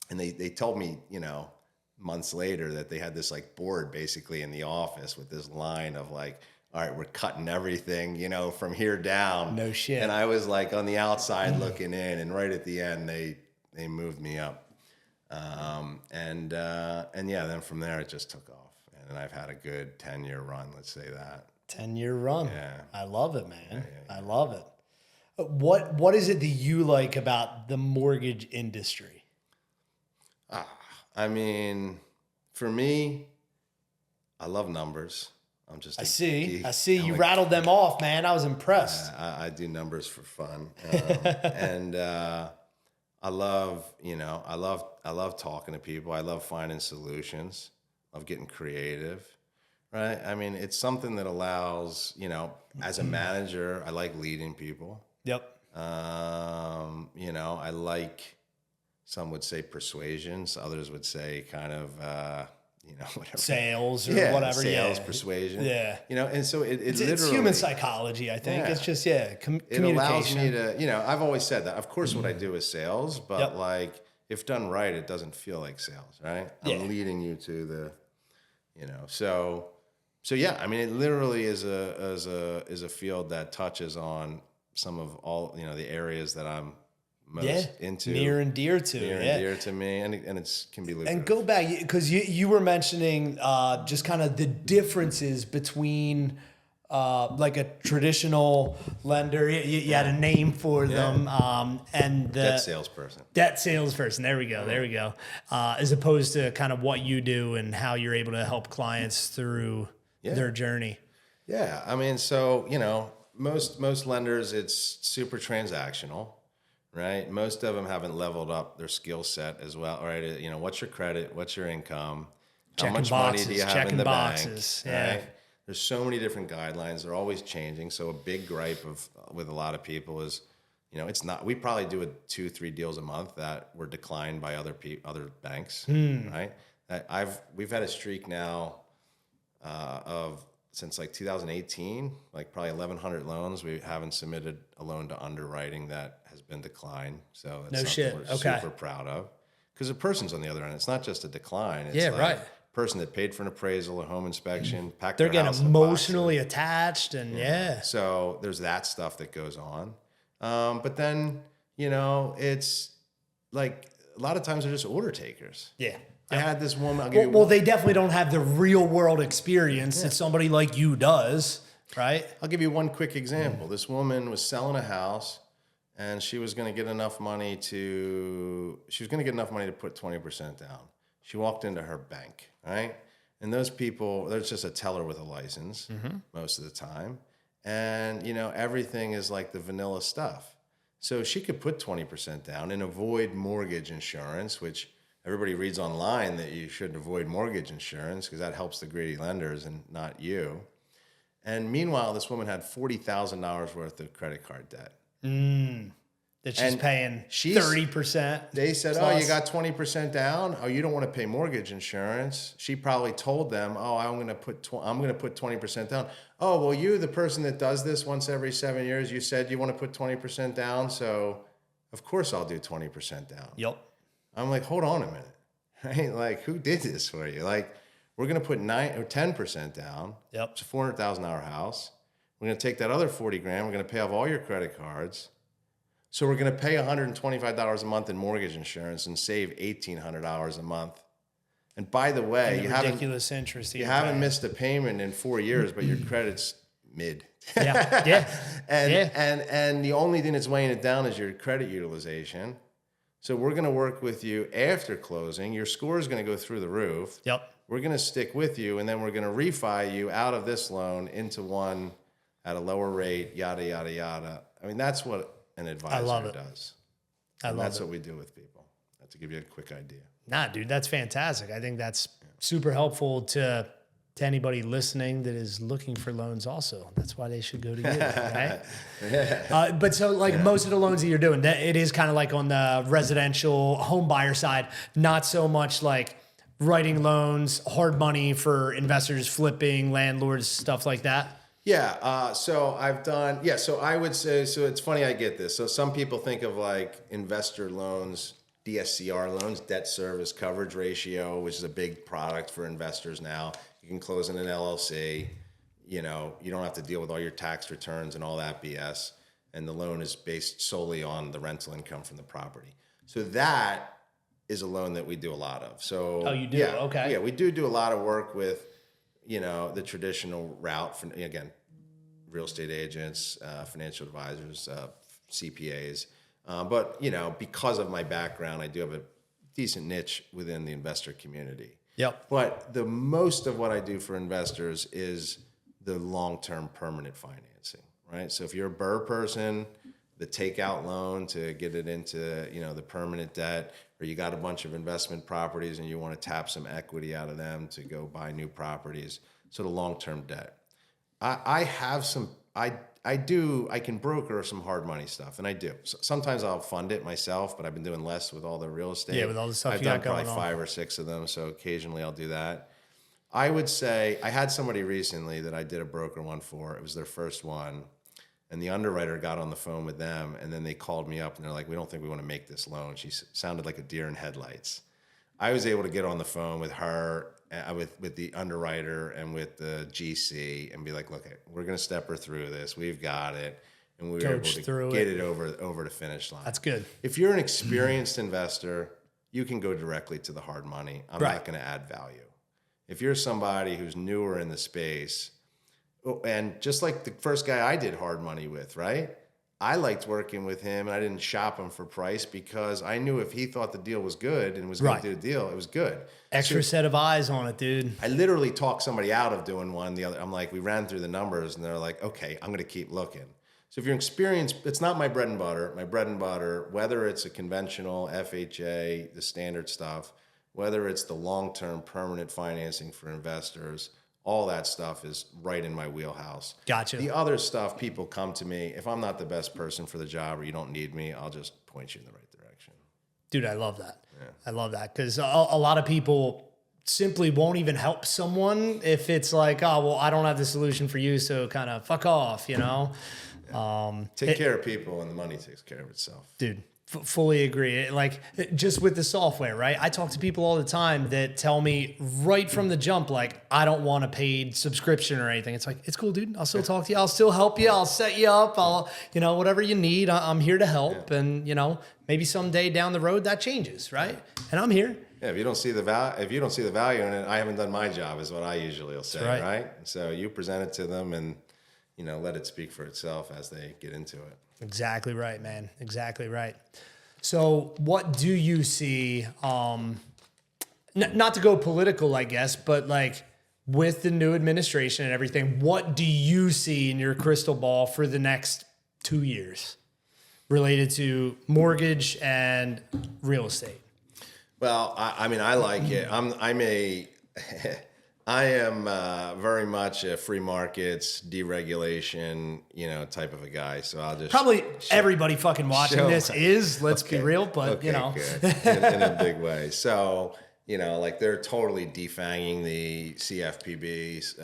Speaker 2: And they told me, months later that they had this like board basically in the office with this line of like, all right, we're cutting everything, from here down.
Speaker 1: No shit.
Speaker 2: And I was like on the outside looking in, and right at the end, they moved me up. And yeah, then from there it just took off. And I've had a good 10-year run, let's say that.
Speaker 1: 10-year run.
Speaker 2: Yeah.
Speaker 1: I love it, man.
Speaker 2: Yeah.
Speaker 1: I love it. What is it that you like about the mortgage industry?
Speaker 2: I mean, for me, I love numbers. I'm just
Speaker 1: I see
Speaker 2: I'm
Speaker 1: you rattled them off, man. I was impressed.
Speaker 2: I do numbers for fun. And I love talking to people. I love finding solutions. Love getting creative, right? I mean, it's something that allows, as a manager, I like leading people.
Speaker 1: Yep.
Speaker 2: I like, some would say persuasions, others would say kind of, whatever.
Speaker 1: Sales or whatever.
Speaker 2: Sales, persuasion.
Speaker 1: Yeah.
Speaker 2: And so it's
Speaker 1: human psychology, I think.
Speaker 2: Yeah.
Speaker 1: It's just, communication.
Speaker 2: It allows me to, I've always said that. Of course, what I do is sales, but like, if done right, it doesn't feel like sales, right? I'm leading you to the, so yeah. I mean, it literally is a field that touches on some of all the areas that I'm most into,
Speaker 1: near and dear to
Speaker 2: me, and it can be lucrative.
Speaker 1: And go back, because you were mentioning just kind of the differences between like a traditional lender, you had a name for them, and the debt salesperson. There we go. As opposed to kind of what you do and how you're able to help clients through their journey.
Speaker 2: Yeah, I mean, so most lenders, it's super transactional, right? Most of them haven't leveled up their skill set as well. All right, what's your credit? What's your income? How much money do you have in the bank? Right? There's so many different guidelines. They're always changing. So a big gripe with a lot of people is, it's not. We probably do 2-3 deals a month that were declined by other banks, right? We've had a streak now of since like 2018, like probably 1,100 loans. We haven't submitted a loan to underwriting that has been declined. So it's something we're super proud of, because the person's on the other end. It's not just a decline. It's right. Person that paid for an appraisal, a home inspection, packed their house. They're getting
Speaker 1: emotionally attached, and
Speaker 2: So there's that stuff that goes on. But then, it's like a lot of times they're just order takers.
Speaker 1: Yeah.
Speaker 2: I had this woman.
Speaker 1: Well, they definitely don't have the real world experience that somebody like you does, right?
Speaker 2: I'll give you one quick example. This woman was selling a house, and she was going to get enough money to put 20% down. She walked into her bank, right? And those people, there's just a teller with a license most of the time. And, everything is like the vanilla stuff. So she could put 20% down and avoid mortgage insurance, which everybody reads online that you should avoid mortgage insurance because that helps the greedy lenders and not you. And meanwhile, this woman had $40,000 worth of credit card debt.
Speaker 1: That she's paying 30%.
Speaker 2: They said, plus. Oh, you got 20% down? Oh, you don't want to pay mortgage insurance. She probably told them, oh, I'm going to put 20% down. Oh, well, you, the person that does this once every 7 years, you said you want to put 20% down, so of course I'll do 20% down.
Speaker 1: Yep.
Speaker 2: I'm like, hold on a minute, right? Like, who did this for you? Like, we're going to put 9 or 10% down.
Speaker 1: Yep.
Speaker 2: It's a $400,000 house. We're going to take that other 40 grand. We're going to pay off all your credit cards. So we're going to pay $125 a month in mortgage insurance and save $1,800 a month. And by the way, you haven't missed a payment in 4 years, but your credit's mid. And the only thing that's weighing it down is your credit utilization. So we're going to work with you after closing. Your score is going to go through the roof.
Speaker 1: Yep.
Speaker 2: We're going to stick with you, and then we're going to refi you out of this loan into one at a lower rate, yada, yada, yada. I mean, that's what an advisor does. That's what we do with people. That's to give you a quick idea.
Speaker 1: Nah, dude, that's fantastic. I think that's super helpful to anybody listening that is looking for loans also. That's why they should go to you, right? But so most of the loans that you're doing, it is kind of like on the residential home buyer side, not so much like writing loans, hard money for investors, flipping, landlords, stuff like that.
Speaker 2: Yeah. So I've done, so I would say, so it's funny I get this. So some people think of like investor loans DSCR loans, debt service coverage ratio, which is a big product for investors now. You can close in an LLC. You know, you don't have to deal with all your tax returns and all that BS. And the loan is based solely on the rental income from the property. So that is a loan that we do a lot of. So
Speaker 1: oh, you do?
Speaker 2: Yeah,
Speaker 1: okay.
Speaker 2: Yeah, we do a lot of work with, you know, the traditional route for, again, real estate agents, financial advisors, CPAs. But, you know, because of my background, I do have a decent niche within the investor community.
Speaker 1: Yep.
Speaker 2: But the most of what I do for investors is the long-term permanent financing, right? So if you're a Burr person, the takeout loan to get it into, you know, the permanent debt, or you got a bunch of investment properties and you want to tap some equity out of them to go buy new properties. So the long-term debt. I have some, I can broker some hard money stuff, and I do. So sometimes I'll fund it myself, but I've been doing less with all the real estate.
Speaker 1: Yeah, with all the stuff
Speaker 2: I've
Speaker 1: you
Speaker 2: done
Speaker 1: got going
Speaker 2: probably
Speaker 1: on.
Speaker 2: 5 or 6 of them, so occasionally I'll do that. I would say I had somebody recently that I did a broker one for. It was their first one, and the underwriter got on the phone with them, and then they called me up, and they're like, "We don't think we want to make this loan." She sounded like a deer in headlights. I was able to get on the phone with her, with the underwriter and with the GC, and be like, "Look, we're going to step her through this. We've got it." And we were able to get it over the finish line.
Speaker 1: That's good.
Speaker 2: If you're an experienced investor, you can go directly to the hard money. I'm not going to add value. If you're somebody who's newer in the space, and just like the first guy I did hard money with, right? I liked working with him, and I didn't shop him for price because I knew if he thought the deal was good and was going to do the deal, it was good.
Speaker 1: Extra set of eyes on it, dude.
Speaker 2: I literally talked somebody out of doing one. I'm like, we ran through the numbers, and they're like, okay, I'm going to keep looking. So if you're experienced, it's not my bread and butter. My bread and butter, whether it's a conventional FHA, the standard stuff, whether it's the long-term permanent financing for investors, all that stuff is right in my wheelhouse.
Speaker 1: Gotcha.
Speaker 2: The other stuff, people come to me. If I'm not the best person for the job or you don't need me, I'll just point you in the right direction.
Speaker 1: Dude, I love that. Yeah. I love that because a lot of people simply won't even help someone if it's like, oh, well, I don't have the solution for you, so kind of fuck off, you know?
Speaker 2: Take care of people and the money takes care of itself.
Speaker 1: Dude, fully agree. Like just with the software, right? I talk to people all the time that tell me right from the jump, like, I don't want a paid subscription or anything. It's like, it's cool, dude. I'll still talk to you. I'll still help you. I'll set you up. I'll, whatever you need, I'm here to help. Yeah. And, maybe someday down the road that changes, right? And I'm here.
Speaker 2: Yeah, if you don't see the value in it, I haven't done my job, is what I usually will say, right? So you present it to them and let it speak for itself as they get into it.
Speaker 1: Exactly right, man. Exactly right. So what do you see, not to go political, I guess, but like with the new administration and everything, what do you see in your crystal ball for the next 2 years related to mortgage and real estate?
Speaker 2: Well, I mean, I like it. I am very much a free markets, deregulation, type of a guy. So I'll just
Speaker 1: probably everybody fucking watching this is. Let's be real, but
Speaker 2: good. In a big way. So like they're totally defanging the CFPBs,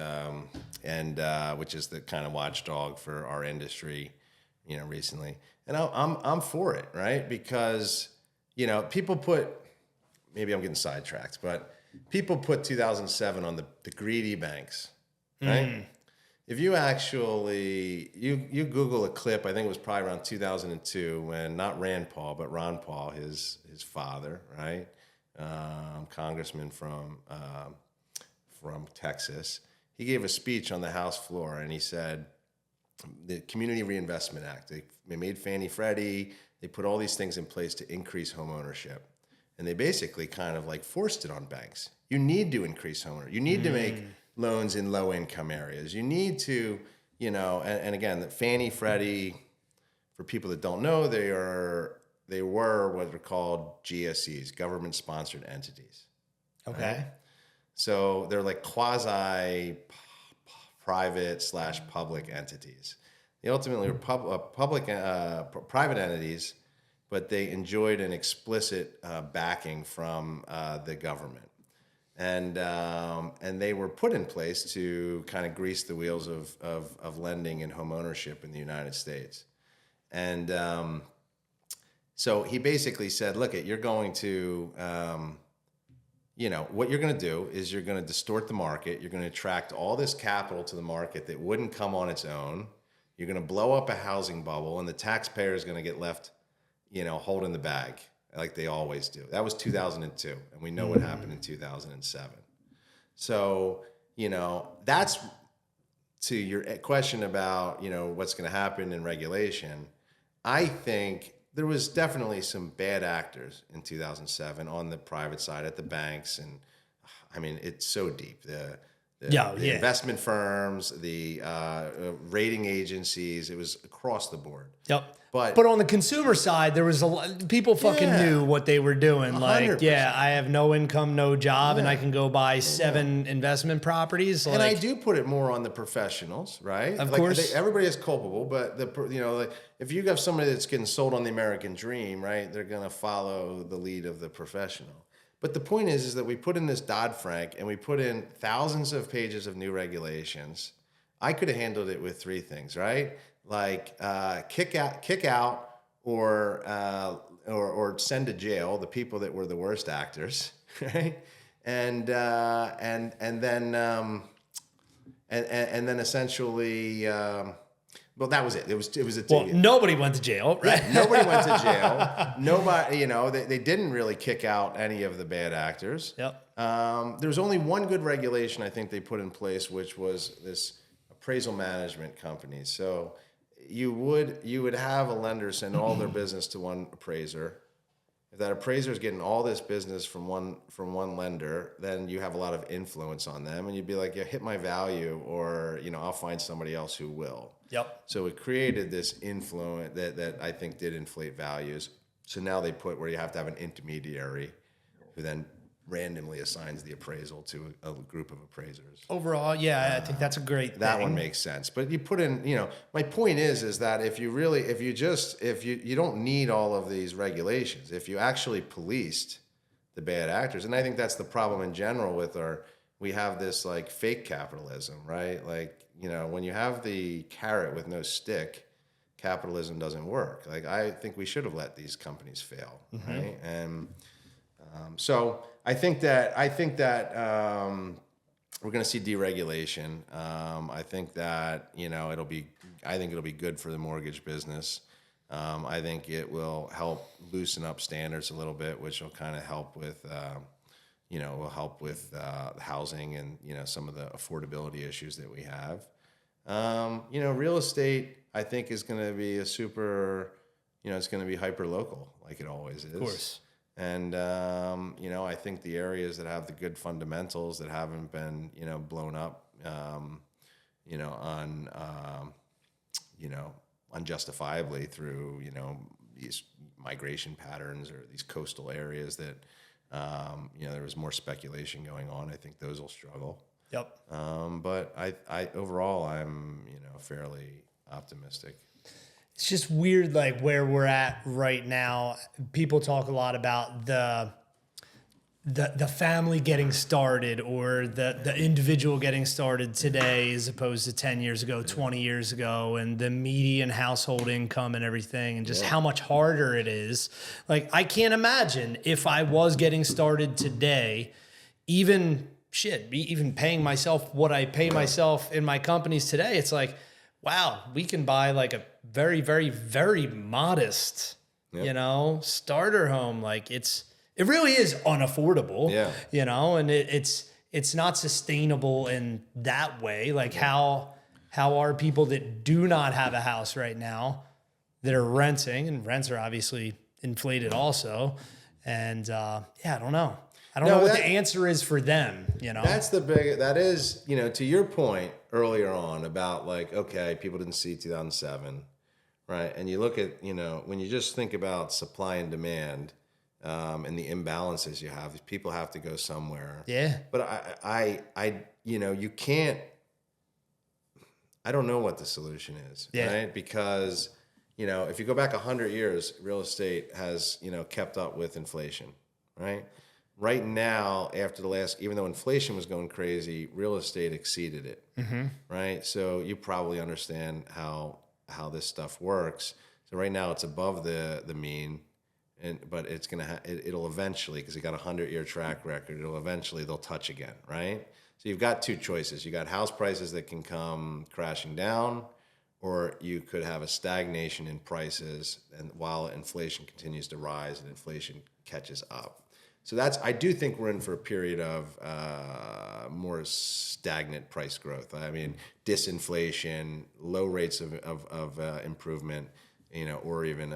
Speaker 2: and which is the kind of watchdog for our industry, recently. And I'm for it, right? Because people put, maybe I'm getting sidetracked, but people put 2007 on the greedy banks, right? If you actually, you Google a clip, I think it was probably around 2002 when not Rand Paul, but Ron Paul, his father, right? Congressman from Texas. He gave a speech on the House floor and he said, the Community Reinvestment Act, they made Fannie Freddie, they put all these things in place to increase home ownership. And they basically kind of like forced it on banks. You need to increase homeownership. You need to make loans in low income areas. You need to, and again, the Fannie Freddie, for people that don't know, they were what are called GSEs, government sponsored entities.
Speaker 1: Okay.
Speaker 2: Right? So they're like quasi private / public entities. They ultimately were private entities, but they enjoyed an explicit backing from the government. And they were put in place to kind of grease the wheels of lending and home ownership in the United States. And So he basically said, look, you're going to, what you're going to do is you're going to distort the market. You're going to attract all this capital to the market that wouldn't come on its own. You're going to blow up a housing bubble, and the taxpayer is going to get left, holding the bag like they always do. That was 2002, and we know what happened in 2007. So, that's to your question about, what's going to happen in regulation. I think there was definitely some bad actors in 2007 on the private side at the banks. And I mean, it's so deep. The investment firms, the rating agencies, it was across the board.
Speaker 1: Yep. But on the consumer side, there was a lot, people fucking knew what they were doing. 100%. Like, I have no income, no job, and I can go buy 7 investment properties.
Speaker 2: And I do put it more on the professionals, right?
Speaker 1: Of course.
Speaker 2: Everybody is culpable, but if you have somebody that's getting sold on the American dream, right, they're going to follow the lead of the professional. But the point is that we put in this Dodd-Frank and we put in thousands of pages of new regulations. I could have handled it with 3 things, right? Like kick out, or send to jail the people that were the worst actors, right? And then essentially, well, that was it. It was
Speaker 1: nobody went to jail, right?
Speaker 2: Yeah, nobody went to jail. Nobody, they didn't really kick out any of the bad actors.
Speaker 1: Yep.
Speaker 2: There was only one good regulation I think they put in place, which was this appraisal management company. So you would have a lender send all their business to one appraiser. If that appraiser is getting all this business from one lender, then you have a lot of influence on them, and you'd be like, yeah, hit my value, or I'll find somebody else who will.
Speaker 1: Yep.
Speaker 2: So it created this influence that I think did inflate values. So now they put where you have to have an intermediary who then randomly assigns the appraisal to a group of appraisers.
Speaker 1: Overall, I think that's a great thing.
Speaker 2: That one makes sense. But you put in, my point is that if you don't need all of these regulations, if you actually policed the bad actors, and I think that's the problem in general with we have this like fake capitalism, right? Like, when you have the carrot with no stick, capitalism doesn't work. Like, I think we should have let these companies fail, right? And so I think that we're going to see deregulation. I think that it'll be good for the mortgage business. I think it will help loosen up standards a little bit, which will kind of help with housing and some of the affordability issues that we have. Real estate I think is going to be it's going to be hyper local like it always is.
Speaker 1: Of course.
Speaker 2: And, I think the areas that have the good fundamentals that haven't been, blown up, unjustifiably through, these migration patterns or these coastal areas that, there was more speculation going on. I think those will struggle.
Speaker 1: Yep.
Speaker 2: But I overall, I'm, fairly optimistic.
Speaker 1: It's just weird, like where we're at right now. People talk a lot about the family getting started, or the individual getting started today as opposed to 10 years ago, 20 years ago, and the median household income and everything, and just how much harder it is. Like, I can't imagine if I was getting started today, even paying myself what I pay myself in my companies today. It's like, wow, we can buy like a very, very, very modest, starter home. Like, it really is unaffordable, and it's not sustainable in that way. Like, how are people that do not have a house right now that are renting, and rents are obviously inflated also. And I don't know. I don't know what the answer is for them,
Speaker 2: That is, to your point earlier on about like, okay, people didn't see 2007, right? And you look at, when you just think about supply and demand, and the imbalances you have, people have to go somewhere.
Speaker 1: Yeah.
Speaker 2: But you can't, I don't know what the solution is, right? Because, if you go back 100 years, real estate has, kept up with inflation, right? Right now, after even though inflation was going crazy, real estate exceeded it, right? So you probably understand how this stuff works. So right now it's above the mean. but it's gonna it'll eventually, because it got a 100-year track record, they'll touch again, right? So you've got two choices. You got house prices that can come crashing down, or you could have a stagnation in prices, and while inflation continues to rise and inflation catches up. So I do think we're in for a period of more stagnant price growth. I mean, disinflation, low rates of improvement, or even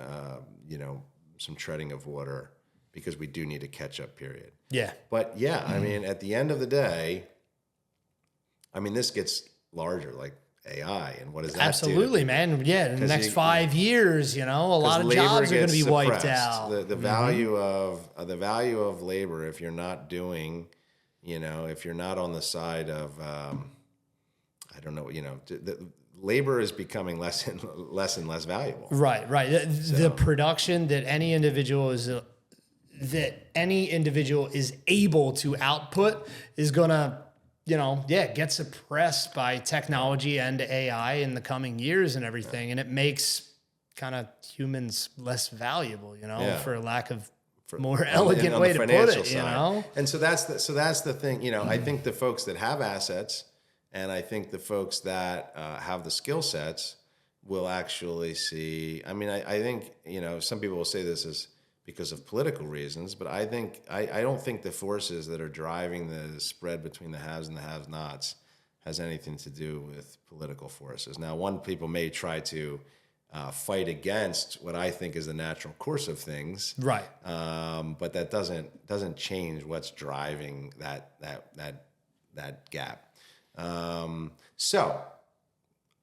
Speaker 2: some treading of water, because we do need a catch-up period.
Speaker 1: Yeah.
Speaker 2: But yeah, I mean, at the end of the day, I mean, this gets larger, like AI, and what does that
Speaker 1: Absolutely, man. Yeah, in the next 5 years, a lot of jobs are going to be wiped out.
Speaker 2: The value of labor, if you're not doing, if you're not on the side of, labor is becoming less and less valuable.
Speaker 1: Right. The production that any individual is able to output is gonna, get suppressed by technology and AI in the coming years and everything, and it makes kind of humans less valuable, for lack of more elegant way to put it,
Speaker 2: And so that's the thing, I think the folks that have assets, and I think the folks that have the skill sets will actually see. I mean, I think, some people will say this is because of political reasons, but I don't think the forces that are driving the spread between the haves and the have-nots has anything to do with political forces. Now, people may try to fight against what I think is the natural course of things,
Speaker 1: right?
Speaker 2: But that doesn't change what's driving that gap. So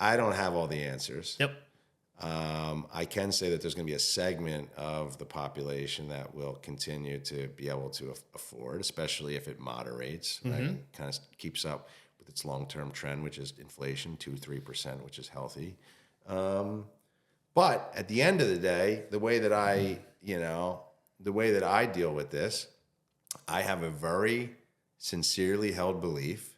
Speaker 2: I don't have all the answers.
Speaker 1: Yep.
Speaker 2: I can say that there's going to be a segment of the population that will continue to be able to afford, especially if it moderates, right? Kind of keeps up with its long-term trend, which is inflation, 2-3%, which is healthy. But at the end of the day, the way that I deal with this, I have a very sincerely held belief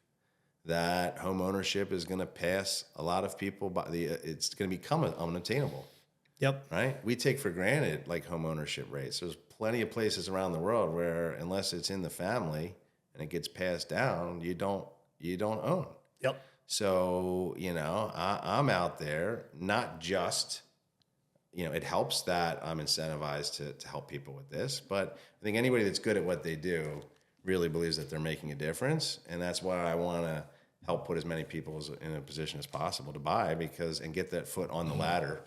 Speaker 2: that home ownership is going to pass a lot of people by. It's going to become unattainable.
Speaker 1: Yep.
Speaker 2: Right? We take for granted like home ownership rates. There's plenty of places around the world where unless it's in the family and it gets passed down, you don't own.
Speaker 1: Yep.
Speaker 2: So, I'm out there, not just, it helps that I'm incentivized to help people with this, but I think anybody that's good at what they do really believes that they're making a difference, and that's why I want to help put as many people in a position as possible to buy, and get that foot on the ladder,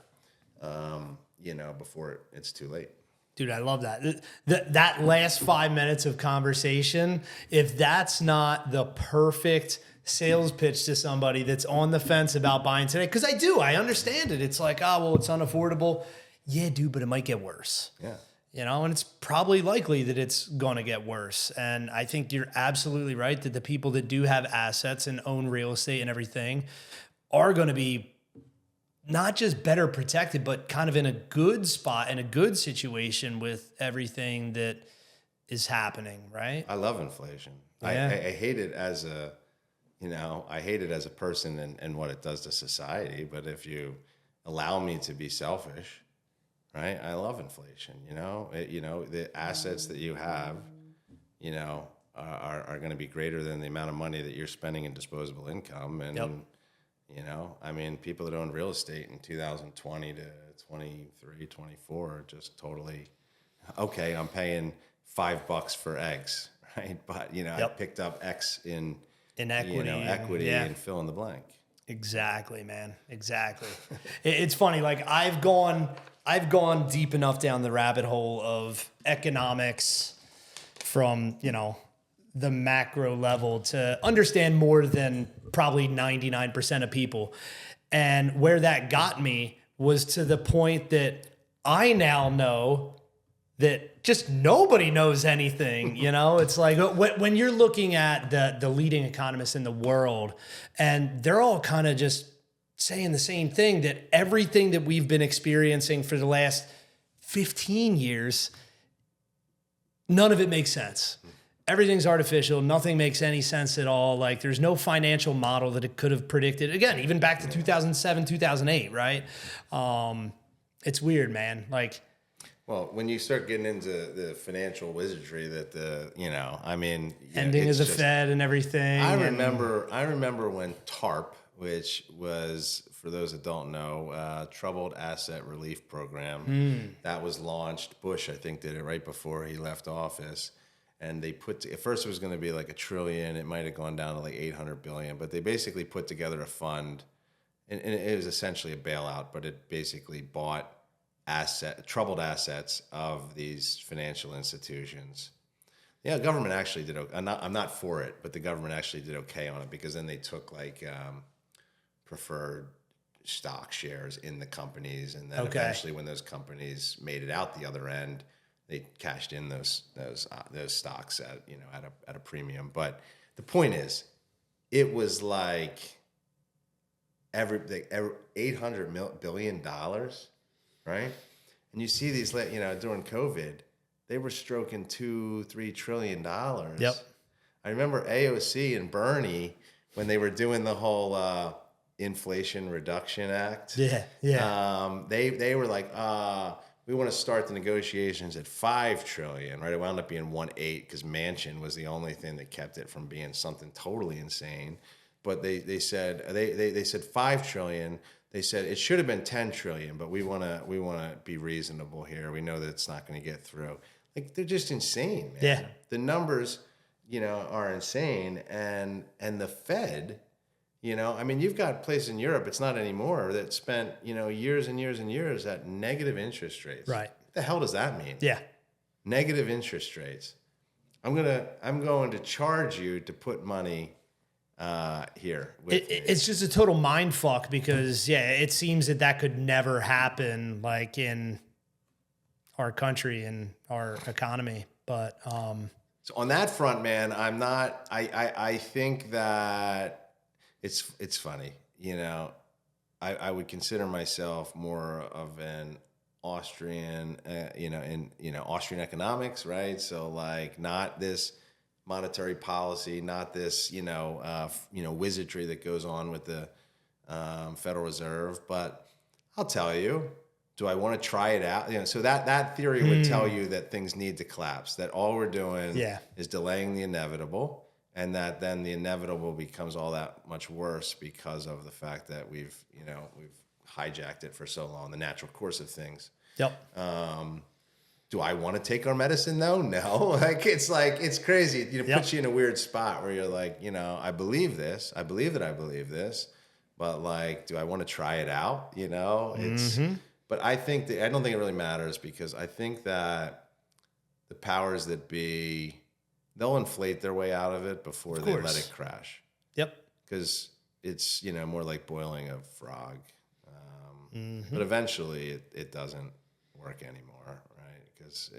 Speaker 2: before it's too late.
Speaker 1: Dude, I love that. That last 5 minutes of conversation, if that's not the perfect sales pitch to somebody that's on the fence about buying today, because I understand it. It's like, it's unaffordable. Yeah, dude, but it might get worse.
Speaker 2: Yeah.
Speaker 1: And it's probably likely that it's going to get worse. And I think you're absolutely right that the people that do have assets and own real estate and everything are going to be not just better protected, but kind of in a good spot, in a good situation with everything that is happening, right?
Speaker 2: I love inflation.
Speaker 1: Yeah.
Speaker 2: I hate it as a person and what it does to society. But if you allow me to be selfish, right? I love inflation. The assets that you have, are going to be greater than the amount of money that you're spending in disposable income. And, people that own real estate in 2020 to 23, 24 are just totally, okay, I'm paying $5 for eggs, right? But, I picked up X in
Speaker 1: equity,
Speaker 2: equity and fill in the blank.
Speaker 1: Exactly, man. Exactly. It's funny. Like I've gone deep enough down the rabbit hole of economics from, the macro level to understand more than probably 99% of people. And where that got me was to the point that I now know that just nobody knows anything. It's like when you're looking at the leading economists in the world, and they're all kind of just saying the same thing, that everything that we've been experiencing for the last 15 years, none of it makes sense. Everything's artificial. Nothing makes any sense at all. Like there's no financial model that it could have predicted. Again, even back to 2007, 2008, right? It's weird, man. Like,
Speaker 2: Well, when you start getting into the financial wizardry
Speaker 1: Ending as a Fed and everything.
Speaker 2: I remember when TARP, which was, for those that don't know, Troubled Asset Relief Program, that was launched. Bush, I think, did it right before he left office. And they at first it was going to be like $1 trillion. It might have gone down to like 800 billion, but they basically put together a fund, and it was essentially a bailout, but it basically bought troubled assets of these financial institutions. Yeah, government actually did. I'm not for it, but the government actually did okay on it, because then they took like preferred stock shares in the companies, and then eventually, when those companies made it out the other end, they cashed in those stocks at a premium. But the point is, it was like every $800 billion. Right? And you see these, during COVID, they were stroking $2-3 trillion.
Speaker 1: Yep.
Speaker 2: I remember AOC and Bernie, when they were doing the whole Inflation Reduction Act.
Speaker 1: Yeah.
Speaker 2: They were like, we want to start the negotiations at $5 trillion, right? It wound up being 1.8 because Manchin was the only thing that kept it from being something totally insane. But they said $5 trillion. They said it should have been 10 trillion, but we want to be reasonable here. We know that it's not going to get through. Like, they're just insane, man.
Speaker 1: Yeah.
Speaker 2: The numbers, are insane, and the Fed, you've got places in Europe, it's not anymore, that spent, years and years and years at negative interest rates.
Speaker 1: Right.
Speaker 2: What the hell does that mean?
Speaker 1: Yeah.
Speaker 2: Negative interest rates. I'm going to charge you to put money here.
Speaker 1: It's just a total mind fuck, because it seems that could never happen, like, in our country and our economy. But
Speaker 2: so on that front, man, I think that it's funny. I would consider myself more of an Austrian, in Austrian economics, right? So, like, not this monetary policy, not this, wizardry that goes on with the Federal Reserve. But I'll tell you, do I want to try it out? So that theory would tell you that things need to collapse, that all we're doing is delaying the inevitable, and that then the inevitable becomes all that much worse because of the fact that we've hijacked it for so long, the natural course of things.
Speaker 1: Yep.
Speaker 2: Do I want to take our medicine though? No. It's crazy. It puts you in a weird spot where you're like, I believe this. I believe that I believe this. But, like, do I want to try it out? But I don't think it really matters, because I think that the powers that be, they'll inflate their way out of it before they let it crash.
Speaker 1: Yep.
Speaker 2: Because it's, you know, more like boiling a frog. But eventually it doesn't work anymore, right? Because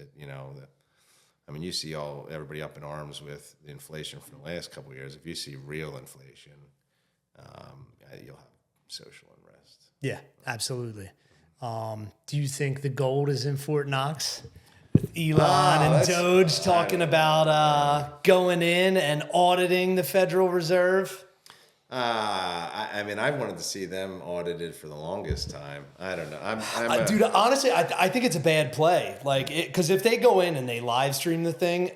Speaker 2: you see everybody up in arms with the inflation from the last couple of years. If you see real inflation, you'll have social unrest.
Speaker 1: Yeah, absolutely. Do you think the gold is in Fort Knox? With Elon and Doge talking about going in and auditing the Federal Reserve?
Speaker 2: I wanted to see them audited for the longest time. I don't know.
Speaker 1: Dude, honestly, I think it's a bad play. Like, because if they go in and they live stream the thing,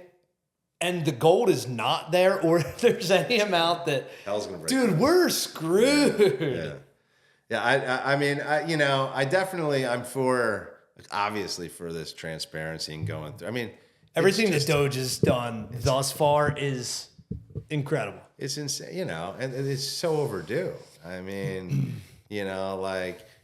Speaker 1: and the gold is not there, or if there's any amount that,
Speaker 2: hell's gonna break.
Speaker 1: Dude, we're screwed.
Speaker 2: Yeah. I'm for, obviously, for this transparency and going through.
Speaker 1: Everything that Doge has done thus far is incredible.
Speaker 2: It's insane, and it's so overdue.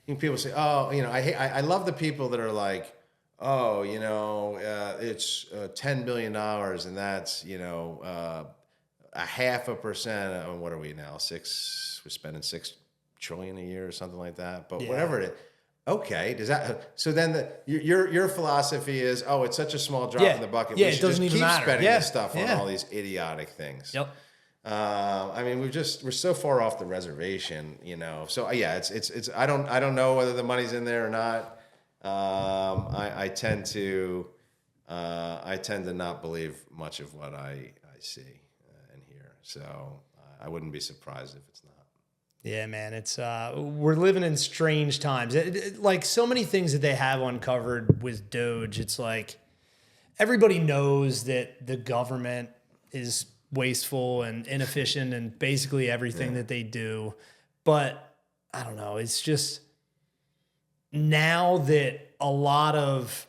Speaker 2: People say, I love the people that are like, it's $10 billion, and that's, a 0.5% of, what are we now? We're spending $6 trillion a year or something like that. But whatever it is. Okay, does that? So then your philosophy is, it's such a small drop in the bucket.
Speaker 1: Yeah,
Speaker 2: we
Speaker 1: it
Speaker 2: should
Speaker 1: doesn't
Speaker 2: just
Speaker 1: even
Speaker 2: keep
Speaker 1: matter.
Speaker 2: spending this stuff on all these idiotic things.
Speaker 1: Yep.
Speaker 2: We're so far off the reservation, So it's. I don't know whether the money's in there or not. I tend to not believe much of what I see and hear. So I wouldn't be surprised if it's not.
Speaker 1: Yeah, man, it's we're living in strange times. Like so many things that they have uncovered with Doge, it's like everybody knows that the government is wasteful and inefficient and basically everything that they do. But I don't know, it's just now that a lot of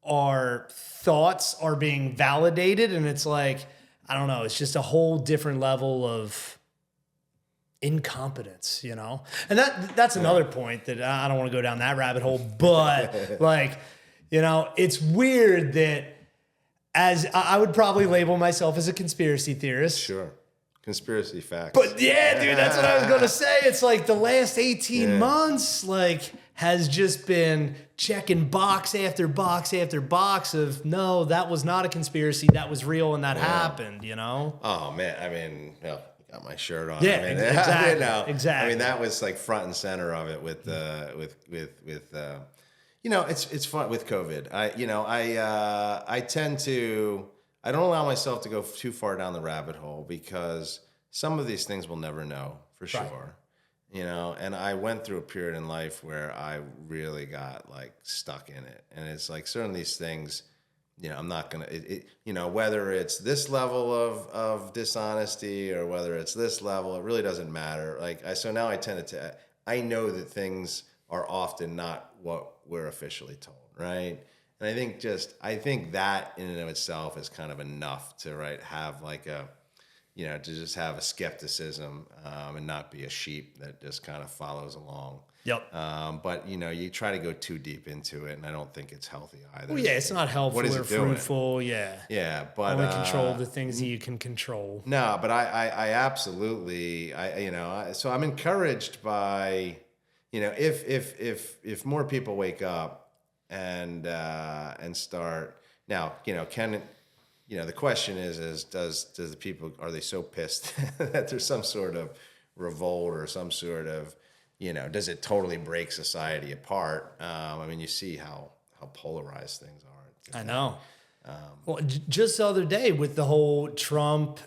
Speaker 1: our thoughts are being validated, and it's like, I don't know, it's just a whole different level of incompetence, you know? And that's another point that I don't want to go down that rabbit hole, but like, you know, it's weird that as I would probably label myself as a conspiracy theorist.
Speaker 2: Sure. Conspiracy facts.
Speaker 1: But yeah, dude, that's what I was going to say. It's like the last 18 months, like, has just been checking box after box after box of, no, that was not a conspiracy. That was real and that happened, you know?
Speaker 2: Oh, man. I mean, well, you got my shirt on.
Speaker 1: Yeah,
Speaker 2: I mean,
Speaker 1: exactly. Exactly.
Speaker 2: I mean, that was like front and center of it with you know, it's fun with COVID. I tend to, I don't allow myself to go too far down the rabbit hole because some of these things we'll never know for sure. Right. You know, and I went through a period in life where I really got like stuck in it. And it's like certain of these things, you know, I'm not going to, you know, whether it's this level of dishonesty or whether it's this level, it really doesn't matter. Like, so now I tend to, I know that things are often not what we're officially told, right? And I think that in and of itself is kind of enough to, right, have like a, you know, to just have a skepticism and not be a sheep that just kind of follows along.
Speaker 1: Yep.
Speaker 2: But, you know, you try to go too deep into it, and I don't think it's healthy either.
Speaker 1: Well, yeah, it's not helpful or fruitful. Yeah.
Speaker 2: Yeah, but
Speaker 1: only control the things that you can control.
Speaker 2: No, but I absolutely, you know, so I'm encouraged by, you know, if more people wake up and start now, you know, you know, the question is does the people, are they so pissed that there's some sort of revolt or some sort of, you know, does it totally break society apart? I mean, you see how polarized things are.
Speaker 1: I know. Well, just the other day with the whole Trump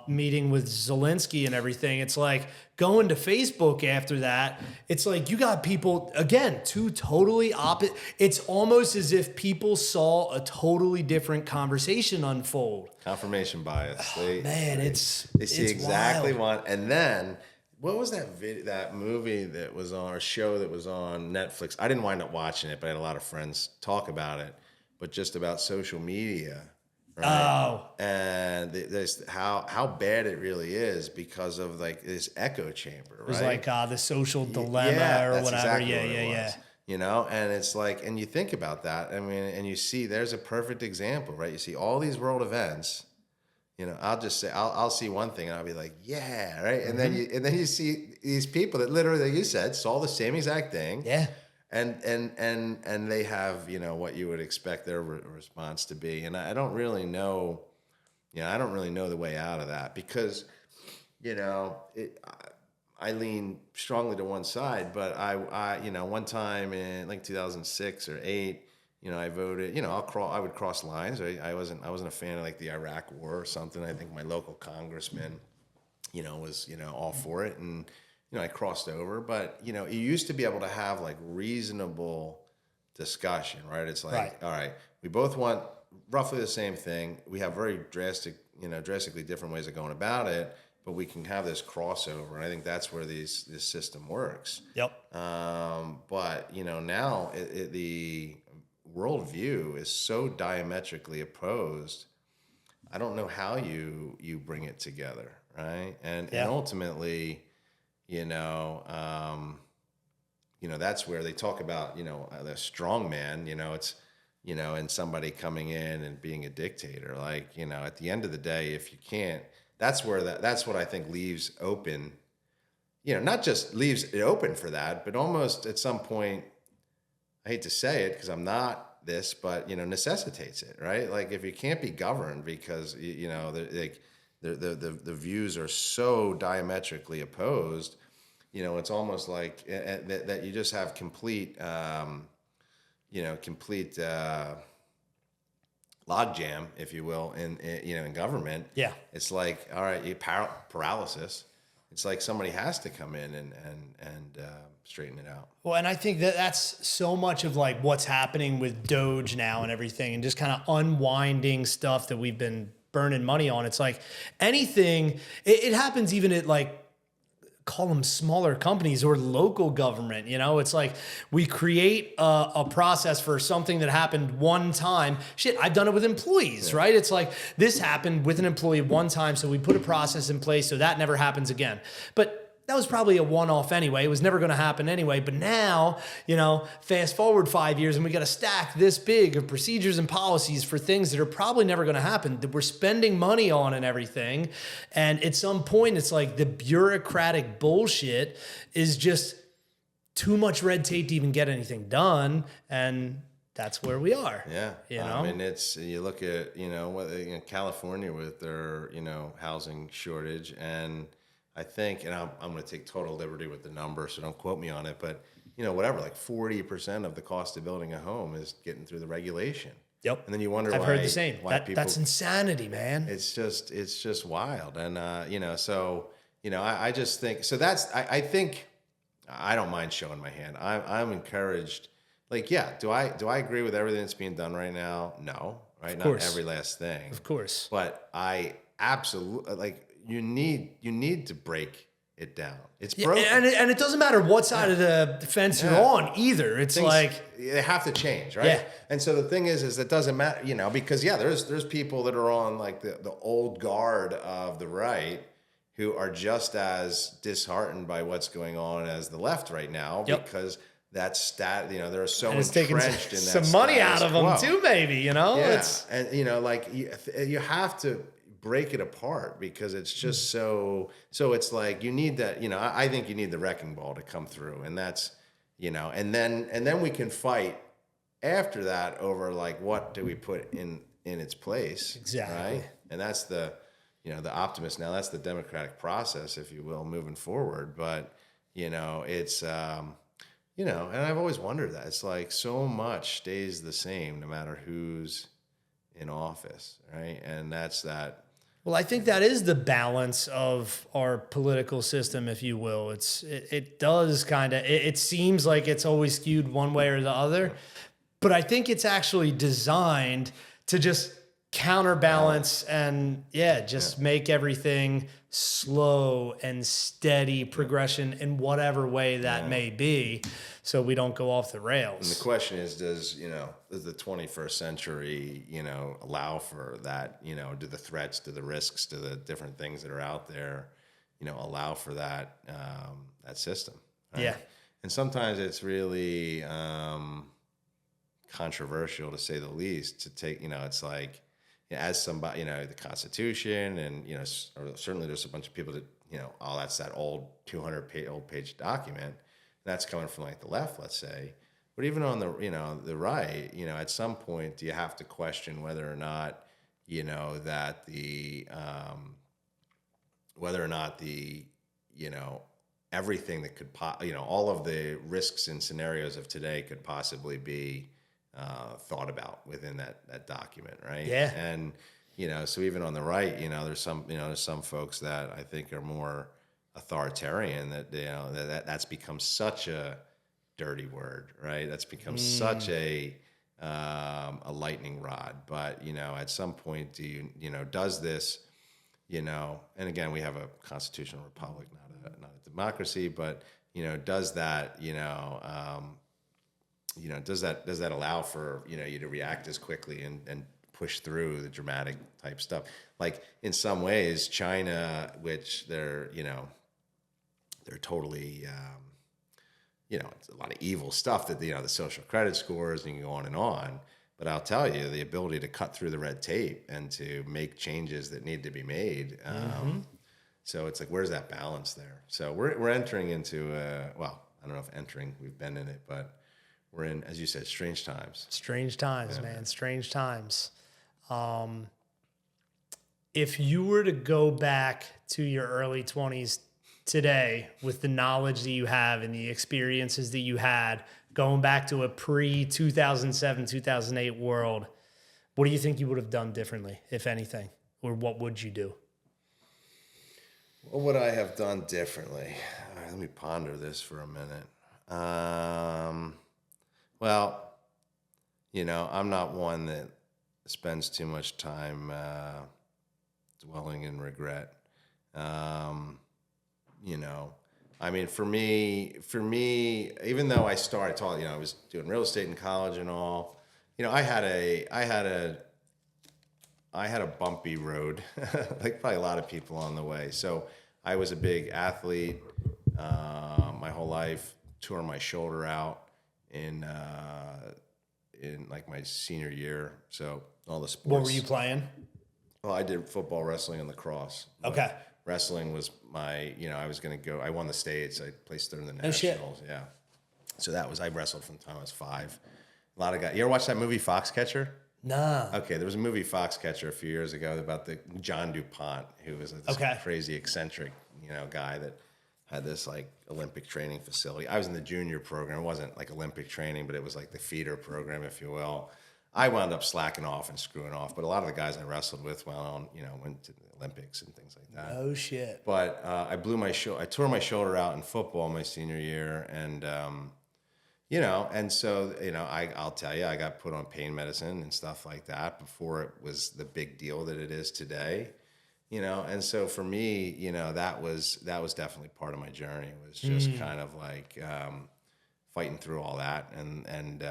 Speaker 1: meeting with Zelensky and everything, it's like going to Facebook after that. It's like you got people, again, two totally opposite. It's almost as if people saw a totally different conversation unfold.
Speaker 2: Confirmation bias.
Speaker 1: They
Speaker 2: see exactly one. And then what was that movie that was on, or show that was on Netflix? I didn't wind up watching it, but I had a lot of friends talk about it. But just about social media, right? Oh, and there's how bad it really is because of like this echo chamber, right? It was
Speaker 1: like the social dilemma or whatever. Exactly yeah.
Speaker 2: You know, and it's like, and you think about that. I mean, and you see, there's a perfect example, right? You see all these world events. You know, I'll just say, I'll see one thing and I'll be like, yeah, right. And then you see these people that literally, like you said, saw the same exact thing.
Speaker 1: Yeah.
Speaker 2: And they have, you know, what you would expect their response to be. And I don't really know, you know, I don't really know the way out of that because, you know, I lean strongly to one side, but I you know, one time in like 2006 or 2008, you know, I voted, you know, I would cross lines. I wasn't a fan of like the Iraq War or something. I think my local congressman, you know, was, you know, all for it. And, you know, I crossed over, but, you know, you used to be able to have like reasonable discussion, right? It's like, all right, we both want roughly the same thing. We have very drastically different ways of going about it, but we can have this crossover. And I think that's where this system works.
Speaker 1: Yep.
Speaker 2: But, you know, now the worldview is so diametrically opposed. I don't know how you bring it together, right? And ultimately, you know, that's where they talk about, you know, the strong man, you know, it's, you know, and somebody coming in and being a dictator. Like, you know, at the end of the day, if you can't, that's what I think leaves open, you know, not just leaves it open for that, but almost at some point, I hate to say it because I'm not this, but, you know, necessitates it, right? Like if you can't be governed because, you know, the views are so diametrically opposed, you know, it's almost like that you just have complete logjam, if you will, in government.
Speaker 1: Yeah.
Speaker 2: It's like, all right, paralysis, it's like somebody has to come in and straighten it out.
Speaker 1: Well, and I think that that's so much of like what's happening with Doge now and everything, and just kind of unwinding stuff that we've been burning money on. It's like anything, it happens even at like, call them smaller companies or local government. You know, it's like we create a process for something that happened one time. Shit, I've done it with employees, right? It's like this happened with an employee one time, so we put a process in place so that never happens again. But that was probably a one-off anyway. It was never going to happen anyway. But now, you know, fast forward 5 years and we got a stack this big of procedures and policies for things that are probably never going to happen, that we're spending money on and everything. And at some point, it's like the bureaucratic bullshit is just too much red tape to even get anything done. And that's where we are.
Speaker 2: Yeah.
Speaker 1: You know?
Speaker 2: I mean, you look at, California with their, housing shortage, and I think, and I'm going to take total liberty with the number, so don't quote me on it, but whatever, like 40% of the cost of building a home is getting through the regulation.
Speaker 1: Yep.
Speaker 2: And then you wonder
Speaker 1: I've heard the same. That's insanity, man.
Speaker 2: It's just wild. And, I just think, so I think I don't mind showing my hand. I'm encouraged. Like, yeah, do I agree with everything that's being done right now? No, right? Not every last thing.
Speaker 1: Of course.
Speaker 2: But I absolutely, you need to break it down. It's broken.
Speaker 1: And it doesn't matter what side of the fence you're on either. It's like
Speaker 2: they have to change, right?
Speaker 1: Yeah.
Speaker 2: And so the thing is it doesn't matter, because there's people that are on like the old guard of the right who are just as disheartened by what's going on as the left right now, because that's they're so entrenched in that
Speaker 1: some money out of them too, maybe,
Speaker 2: Yeah. And you have to break it apart, because it's just so it's like you need that, I think you need the wrecking ball to come through, and that's, and then we can fight after that over like what do we put in its place.
Speaker 1: Exactly.
Speaker 2: Right. And that's the optimist. Now that's the democratic process, if you will, moving forward. But it's and I've always wondered that it's like so much stays the same no matter who's in office, right? And that's that.
Speaker 1: Well, I think that is the balance of our political system, if you will. It does kind of, it seems like it's always skewed one way or the other, but I think it's actually designed to just counterbalance and make everything slow and steady progression in whatever way that may be, so we don't go off the rails.
Speaker 2: And the question is, does the 21st century allow for that? Do the threats, do the risks, do the different things that are out there allow for that that system, right? Yeah. And sometimes it's really controversial, to say the least, to take it's like, as somebody, the Constitution, and, certainly there's a bunch of people that, that's that old 200-page document. That's coming from like the left, let's say. But even on the right, at some point, do you have to question whether or not, that everything that could, all of the risks and scenarios of today could possibly be thought about within that document, right?
Speaker 1: Yeah.
Speaker 2: And so even on the right, there's some folks that I think are more authoritarian, that that's become such a dirty word, right? That's become such a lightning rod. But at some point, does this, and again, we have a constitutional republic, not a democracy, but does that does that allow for you to react as quickly and push through the dramatic type stuff? Like in some ways, China, which they're totally it's a lot of evil stuff that the social credit scores, and you can go on and on. But I'll tell you, the ability to cut through the red tape and to make changes that need to be made. So it's like, where's that balance there? So we're entering into I don't know if entering, we've been in it, but we're in, as you said, strange times.
Speaker 1: Strange times, man. Strange times. If you were to go back to your early 20s today with the knowledge that you have and the experiences that you had, going back to a pre-2007, 2008 world, what do you think you would have done differently, if anything? Or what would you do?
Speaker 2: What would I have done differently? All right, let me ponder this for a minute. Well, I'm not one that spends too much time dwelling in regret. I mean, for me, even though I was doing real estate in college and all, I had a bumpy road, like probably a lot of people on the way. So I was a big athlete my whole life, tore my shoulder out in like my senior year. So all the sports.
Speaker 1: What were you playing?
Speaker 2: Well, I did football, wrestling, and lacrosse.
Speaker 1: Okay.
Speaker 2: Wrestling was my, I was going to go, I won the states. I placed third in the
Speaker 1: Oh, shit.
Speaker 2: nationals. Yeah. So I wrestled from the time I was 5. A lot of guys. You ever watch that movie Foxcatcher?
Speaker 1: Nah.
Speaker 2: Okay, there was a movie Foxcatcher a few years ago about the John DuPont, who was this crazy eccentric, guy that had this like Olympic training facility. I was in the junior program. It wasn't like Olympic training, but it was like the feeder program, if you will. I wound up slacking off and screwing off, but a lot of the guys I wrestled with went to the Olympics and things like that.
Speaker 1: Oh shit.
Speaker 2: But I tore my shoulder out in football my senior year, and and so I'll tell you, I got put on pain medicine and stuff like that before it was the big deal that it is today. And so for me, that was definitely part of my journey. It was just kind of like fighting through all that, and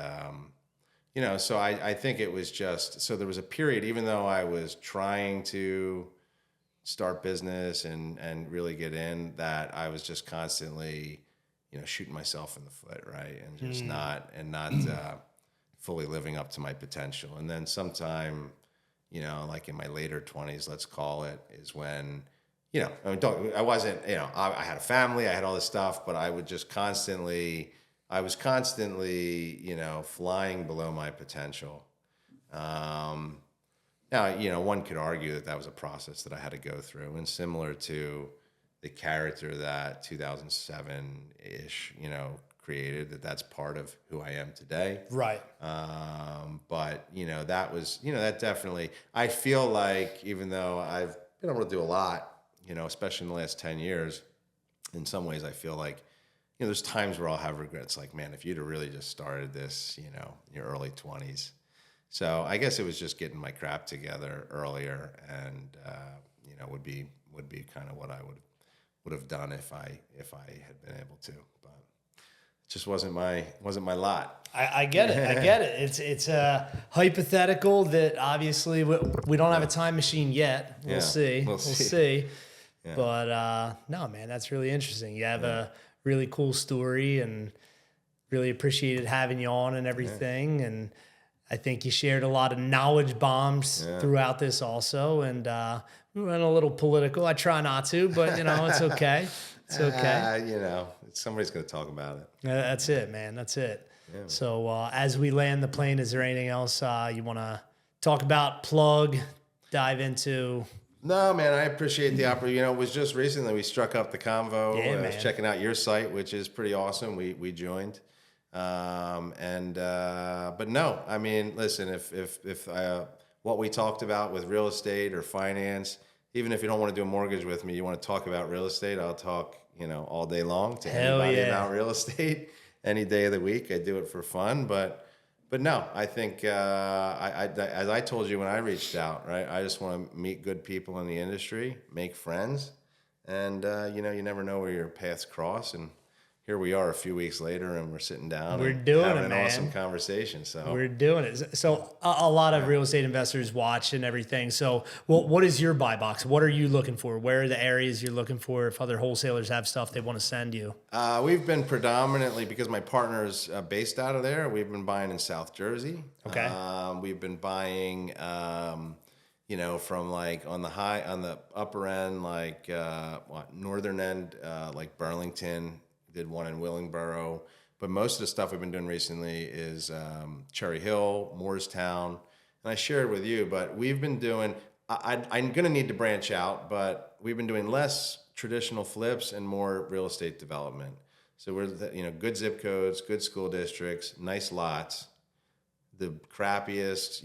Speaker 2: so I think it was just, so there was a period, even though I was trying to start business and really get in, that I was just constantly, shooting myself in the foot, right? And just not fully living up to my potential. And then sometime, like in my later 20s, let's call it, is when, I had a family, I had all this stuff, but I was constantly, flying below my potential. Now, one could argue that was a process that I had to go through, and similar to the character that 2007-ish, created, that's part of who I am today.
Speaker 1: Right.
Speaker 2: But, that was, that definitely, I feel like, even though I've been able to do a lot, especially in the last 10 years, in some ways I feel like, there's times where I'll have regrets, like, man, if you'd have really just started this, in your early 20s. So I guess it was just getting my crap together earlier, and, would be kind of what I would have done if I had been able to, but it just wasn't my lot.
Speaker 1: I get it. I get it. It's a hypothetical that obviously we don't have a time machine yet. We'll see. We'll see. Yeah. But no, man, that's really interesting. You have a really cool story, and really appreciated having you on and everything. Yeah. And I think you shared a lot of knowledge bombs throughout this also. And we went a little political. I try not to, but it's okay. It's okay.
Speaker 2: Somebody's going to talk about it.
Speaker 1: That's it, man. That's it. Yeah. So as we land the plane, is there anything else you want to talk about, plug, dive into?
Speaker 2: No, man, I appreciate the opportunity. It was just recently we struck up the convo.
Speaker 1: Yeah,
Speaker 2: I was checking out your site, which is pretty awesome. We joined. But no, I mean, listen, if what we talked about with real estate or finance, even if you don't want to do a mortgage with me, you want to talk about real estate, I'll talk, all day long to anybody about real estate any day of the week. I do it for fun, but no, I think, as I told you when I reached out, right, I just want to meet good people in the industry, make friends, and, you never know where your paths cross. And here we are a few weeks later, and we're sitting down having an awesome conversation. So
Speaker 1: we're doing it. So a lot of real estate investors watch and everything. So what is your buy box? What are you looking for? Where are the areas you're looking for if other wholesalers have stuff they want to send you?
Speaker 2: We've been predominantly, because my partner's based out of there, we've been buying in South Jersey.
Speaker 1: Okay.
Speaker 2: We've been buying, from like on the upper end, like northern end, like Burlington. Did one in Willingboro, but most of the stuff we've been doing recently is Cherry Hill, Moorestown, and I shared with you, but we've been doing, I'm going to need to branch out, but we've been doing less traditional flips and more real estate development. So we're, good zip codes, good school districts, nice lots, the crappiest,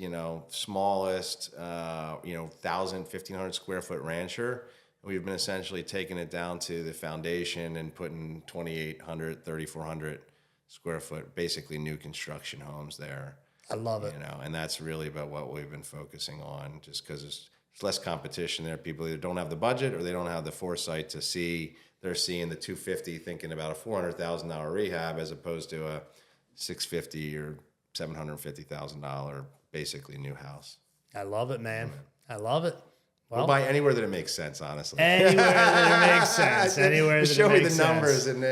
Speaker 2: smallest, 1,000, 1,500 square foot rancher. We've been essentially taking it down to the foundation and putting 2,800, 3,400 square foot, basically new construction homes there.
Speaker 1: I love it.
Speaker 2: And that's really about what we've been focusing on, just because there's less competition there. People either don't have the budget or they don't have the foresight to see. They're seeing the 250, thinking about a $400,000 rehab as opposed to a $650 or $750,000 basically new house.
Speaker 1: I love it, man. I love it.
Speaker 2: We'll buy anywhere that it makes sense, honestly.
Speaker 1: Anywhere that it makes sense. Anywhere that it makes sense.
Speaker 2: Show me the numbers and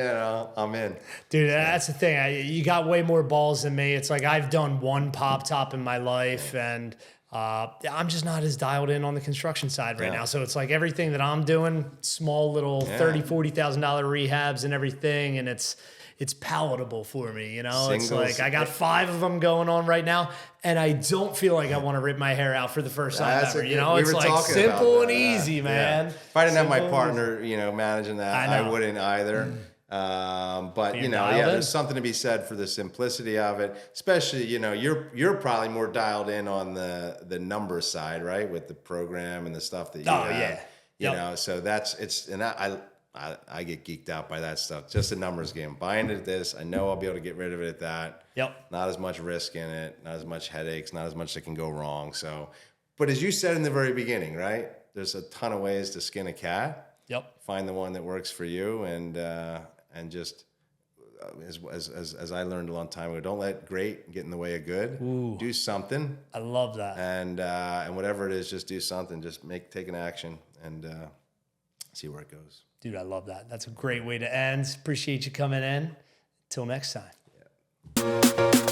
Speaker 2: I'm in.
Speaker 1: Dude, that's the thing. You got way more balls than me. It's like I've done one pop top in my life, and I'm just not as dialed in on the construction side right now. So it's like everything that I'm doing, small little $30,000, $40,000 rehabs and everything, and it's palatable for me, Singles. It's like I got 5 of them going on right now, and I don't feel like I want to rip my hair out for the first time ever. It's like simple and easy, man.
Speaker 2: If I didn't have my partner, managing that, I wouldn't either. But there's something to be said for the simplicity of it, especially, you're probably more dialed in on the number side, right? With the program and the stuff that you have, so I get geeked out by that stuff. Just the numbers game. Buying into this, I know I'll be able to get rid of it at that.
Speaker 1: Yep.
Speaker 2: Not as much risk in it, not as much headaches, not as much that can go wrong. So, but as you said in the very beginning, right? There's a ton of ways to skin a cat.
Speaker 1: Yep.
Speaker 2: Find the one that works for you, and just as I learned a long time ago, don't let great get in the way of good.
Speaker 1: Ooh.
Speaker 2: Do something.
Speaker 1: I love that.
Speaker 2: And whatever it is, just do something. Just take an action and see where it goes.
Speaker 1: Dude, I love that. That's a great way to end. Appreciate you coming in. Till next time.
Speaker 2: Yeah.